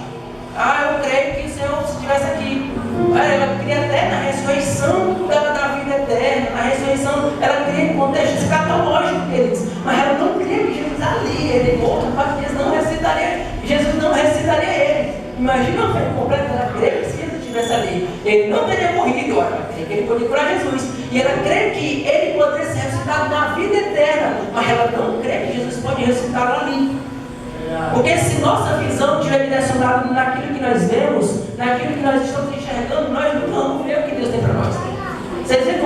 Ah, eu creio que o Senhor, se estivesse aqui, ela queria até na ressurreição da vida eterna, na ressurreição, ela queria em contexto escatológico deles, mas ela não queria que Jesus ali, ele morto, para que Jesus não ressuscitaria ele. Imagina uma fé completa, ela queria que se Jesus estivesse ali, ele não teria morrido, ela queria que ele poderia curar Jesus, e ela crê que ele poderia ser ressuscitado na vida eterna, mas ela não crê que Jesus pode ressuscitá-lo ali. Porque se nossa visão estiver direcionada naquilo que nós vemos, naquilo que nós estamos enxergando, nós não vamos ver o que Deus tem para nós. Vocês veem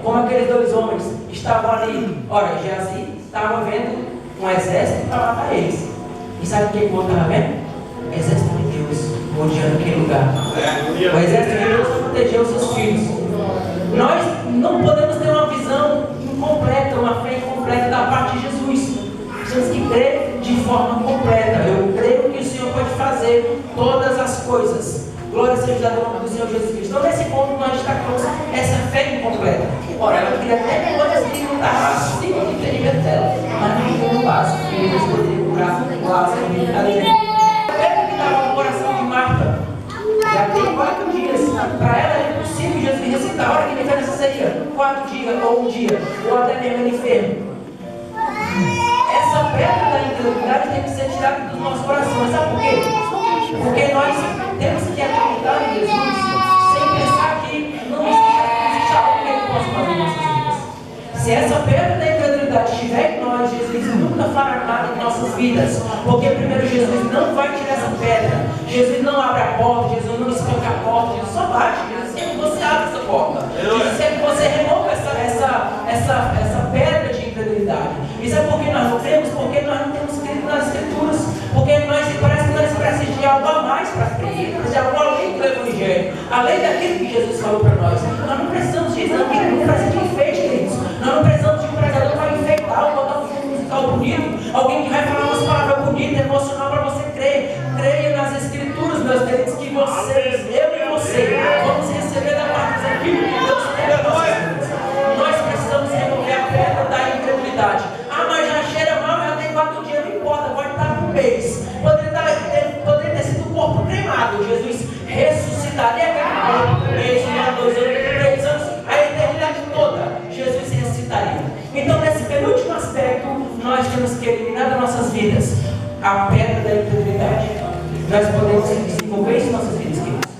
como aqueles dois homens estavam ali. Ora, Geazi estava vendo um exército para matar eles. E sabe o que o outro estava vendo? O exército de Deus rodeando aquele lugar. O exército de Deus protegeu os seus filhos. Nós não podemos ter uma visão incompleta, uma fé incompleta da parte de Jesus. Temos que crer de forma completa. Eu creio que o Senhor pode fazer todas as coisas. Glória seja o nome do Senhor Jesus Cristo. Então, nesse ponto, nós destacamos essa fé incompleta. Ora, ela queria até coisas que não estavam assim no entendimento dela, mas não foi no básico. Que Deus poderia curar o Lázaro. A pedra que estava no coração de Marta já tem 4 dias. Para ela é impossível Jesus ressuscitar. A hora que ele fez essa seria 4 dias, ou um dia, ou até mesmo ele enfermo. Essa pedra da incredulidade tem que ser tirada dos nossos corações. Sabe por quê? Porque nós temos que acreditar em Jesus sem pensar que não existe algo que ele possa fazer em nossas vidas. Se essa pedra da incredulidade estiver em nós, Jesus nunca fará nada em nossas vidas. Porque primeiro Jesus não vai tirar essa pedra. Jesus não abre a porta, Jesus não espanca a porta, Jesus só bate. Jesus quer que você abra essa porta. Jesus quer que você remova essa pedra de incredulidade. Isso é porque nós não cremos, porque nós não temos crido nas Escrituras, porque parece que nós precisamos de algo a mais para crer, de algo além do Evangelho, além daquilo que Jesus falou para nós. Nós não precisamos disso, não precisa de enfeite, queridos. Nós não precisamos de um pregador para enfeitar ou botar um fundo musical bonito, alguém que vai falar umas palavras bonitas, emocional para você crer. Creia nas Escrituras, meus queridos, que vocês, eu e você, vamos receber da parte daquilo que Deus tem para nós. Nós precisamos remover a pedra da incredulidade. Mas já cheira mal, já tem 4 dias, não importa, pode estar por mês. Poderia ter sido o corpo cremado. Jesus ressuscitaria aquele corpo por mês, 1 ano, 2 anos, 3 anos, a eternidade toda. Jesus ressuscitaria. Então, nesse penúltimo aspecto, nós temos que eliminar das nossas vidas a pedra da incredulidade. Nós podemos desenvolver isso em nossas vidas, queridos.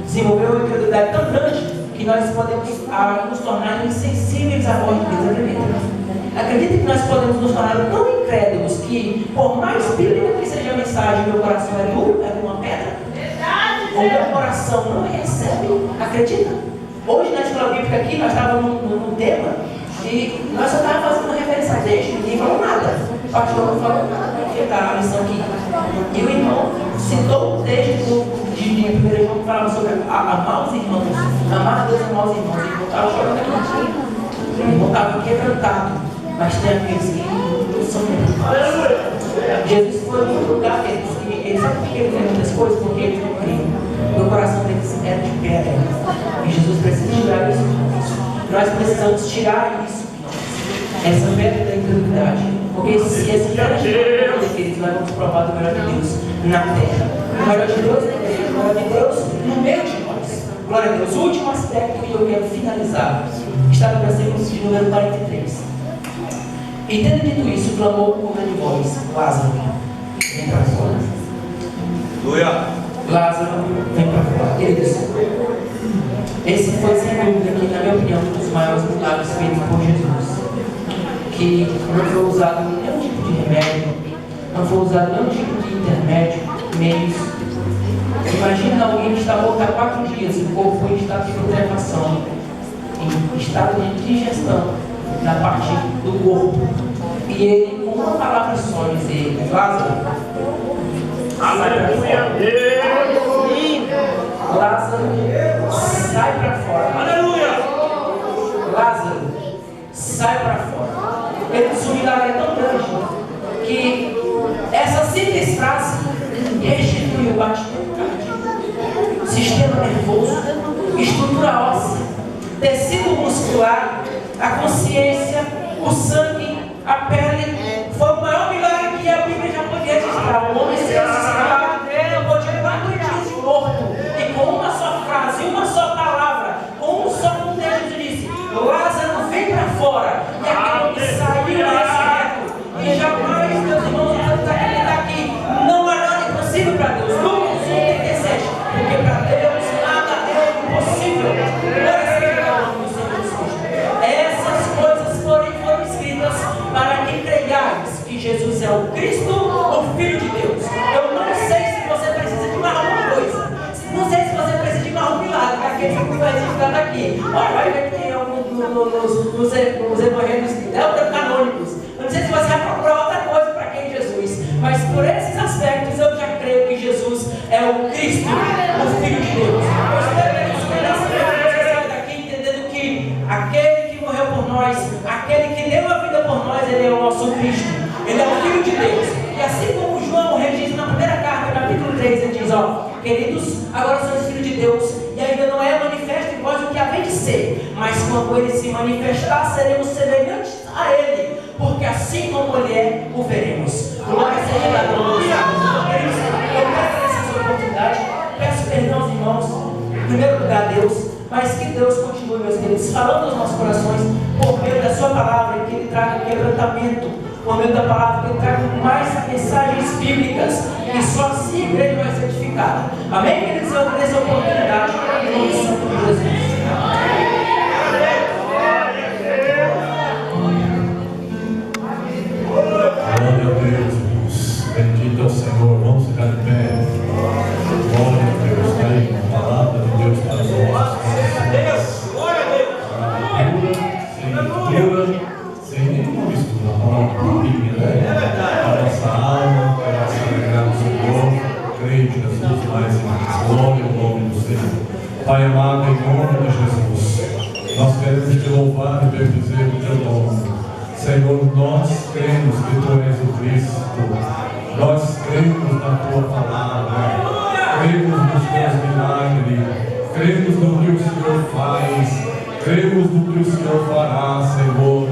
Desenvolver uma incredulidade tão grande que nós podemos nos tornar insensíveis à voz de Deus. Acredita que nós podemos nos tornar tão incrédulos que, por mais bíblica que seja a mensagem, meu coração é duro, é uma pedra? O meu coração não recebe? Acredita? Hoje na escola bíblica aqui, nós estávamos num tema e nós só estávamos fazendo uma referência a texto, ninguém falou nada. O pastor não falou nada para enfrentar a lição aqui. E o irmão citou o texto de 1 João que falava sobre amar os irmãos, amar a Deus e amar os irmãos. E o irmão estava chorando aqui. O irmão estava quebrantado. Mas tem aqueles que não são quebrantados. Jesus foi no lugar deles. Ele sabe por que ele fez muitas coisas? Porque ele não cria. Meu coração deles era de pedra. E Jesus precisa tirar isso. Nós precisamos tirar isso. Essa pedra da incredulidade. Porque se essa pedra de incredulidade, queridos, nós vamos provar do melhor de Deus na terra. O melhor de Deus na igreja. O melhor de Deus no meio de nós. Glória a Deus. O último aspecto que eu quero finalizar está no versículo de número 43. E tendo dito isso, clamou com grande voz: Lázaro, vem para fora. Lázaro, vem para fora. Queridos, esse foi sem dúvida aqui, na minha opinião, um dos maiores milagres feitos por Jesus. Que não foi usado nenhum tipo de remédio, não foi usado nenhum tipo de intermédio, meios. Imagina alguém que está morto há 4 dias, o corpo em estado de putrefação, em estado de digestão na parte do corpo. E ele, com uma palavra só, dizer: Lázaro, sai para fora. Lázaro, sai para fora. Aleluia! Lázaro, sai para fora. Ele disse: o milagre é tão grande que essa simples frase restitui o batimento cardíaco, sistema nervoso, estrutura óssea, tecido muscular, a consciência, o sangue, a pele. Foi o maior milagre que a Bíblia já podia registrar. O homem se ressuscitar, podia 4 dias morto, e com uma só frase, uma só palavra, com um só contexto, disse: Lázaro, vem para fora. E aquele homem saiu ressurreto. E jamais, meus irmãos, está aqui. Não há nada impossível para Deus. Lucas 1:37. Porque para Deus nada é impossível. Essas coisas, porém, foram escritas para que creiais que Jesus é o Cristo, o Filho de Deus. Eu não sei se você precisa de mais alguma coisa. Não sei se você precisa de mais um milagre, daquele que foi registrado aqui. Olha, vai ver que tem nos evangelhos deuterocanônicos. Eu não sei se você vai procurar outra coisa para quem é Jesus, mas por esses aspectos eu já creio que Jesus é o Cristo, o Filho de Deus. Eu espero que você saia daqui entendendo que aquele que morreu por nós, aquele que deu a vida por nós, ele é o nosso Cristo, ele é o Filho de Deus. E assim como João registra na primeira carta, capítulo 3, ele diz: ó, queridos, agora sois filhos de Deus, e ainda não é manifesto em vós o que havem de ser, mas quando ele se manifestar, seremos semelhantes a ele, porque assim como ele é, o veremos. Glória seja dada a Deus. Eu quero essa oportunidade, peço perdão aos irmãos, em primeiro lugar a Deus, mas que Deus continue, meus queridos, falando aos nossos corações, por meio da sua palavra, que ele traga quebrantamento, por meio da palavra, que ele traga mais mensagens bíblicas, e só assim a igreja vai ser edificada. Amém, queridos? Eu agradeço a oportunidade, em nome santo de Jesus. Glória a Deus, irmãos. Bendito é o Senhor. Vamos ficar de pé. Glória a Deus. Está aí a palavra de Deus para os nossos. Glória a Deus. Sem leitura, sem nenhuma mistura. A palavra bíblica, né? A nossa alma, para se alegrar no Senhor. Creio em Jesus mais e mais. Glória ao nome do Senhor. Pai amado, em nome de Jesus, nós queremos te louvar e bendizer o teu nome. Senhor, nós cremos que Tu és o Cristo, nós cremos na Tua palavra, cremos nos Teus milagres, cremos no que o Senhor faz, cremos no que o Senhor fará, Senhor.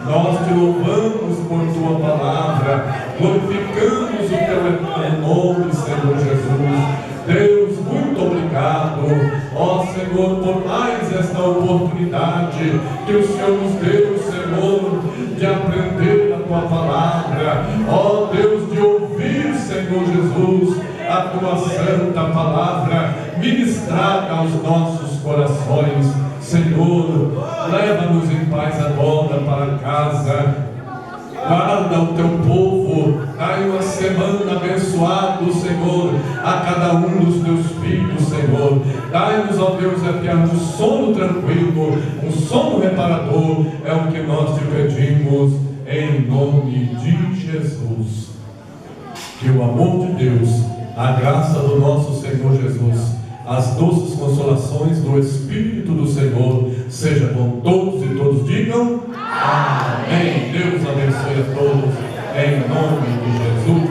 Nós te louvamos por Tua palavra, glorificamos o Teu nome, Senhor Jesus. Deus, muito obrigado, ó Senhor, por mais esta oportunidade que o Senhor nos deu, Senhor, de aprender a Tua palavra, ó Deus, de ouvir, Senhor Jesus, a Tua santa palavra ministrada aos nossos corações. Senhor, leva-nos em paz agora para casa. Guarda o Teu povo, dai uma semana abençoada, Senhor, a cada um dos Teus filhos, Senhor. Dai-nos, ó Deus, um sono tranquilo, um sono reparador, é o que nós te pedimos, em nome de Jesus. Que o amor de Deus, a graça do nosso Senhor Jesus, as doces consolações do Espírito do Senhor, seja com todos e todos digam amém. Deus abençoe a todos, em nome de Jesus.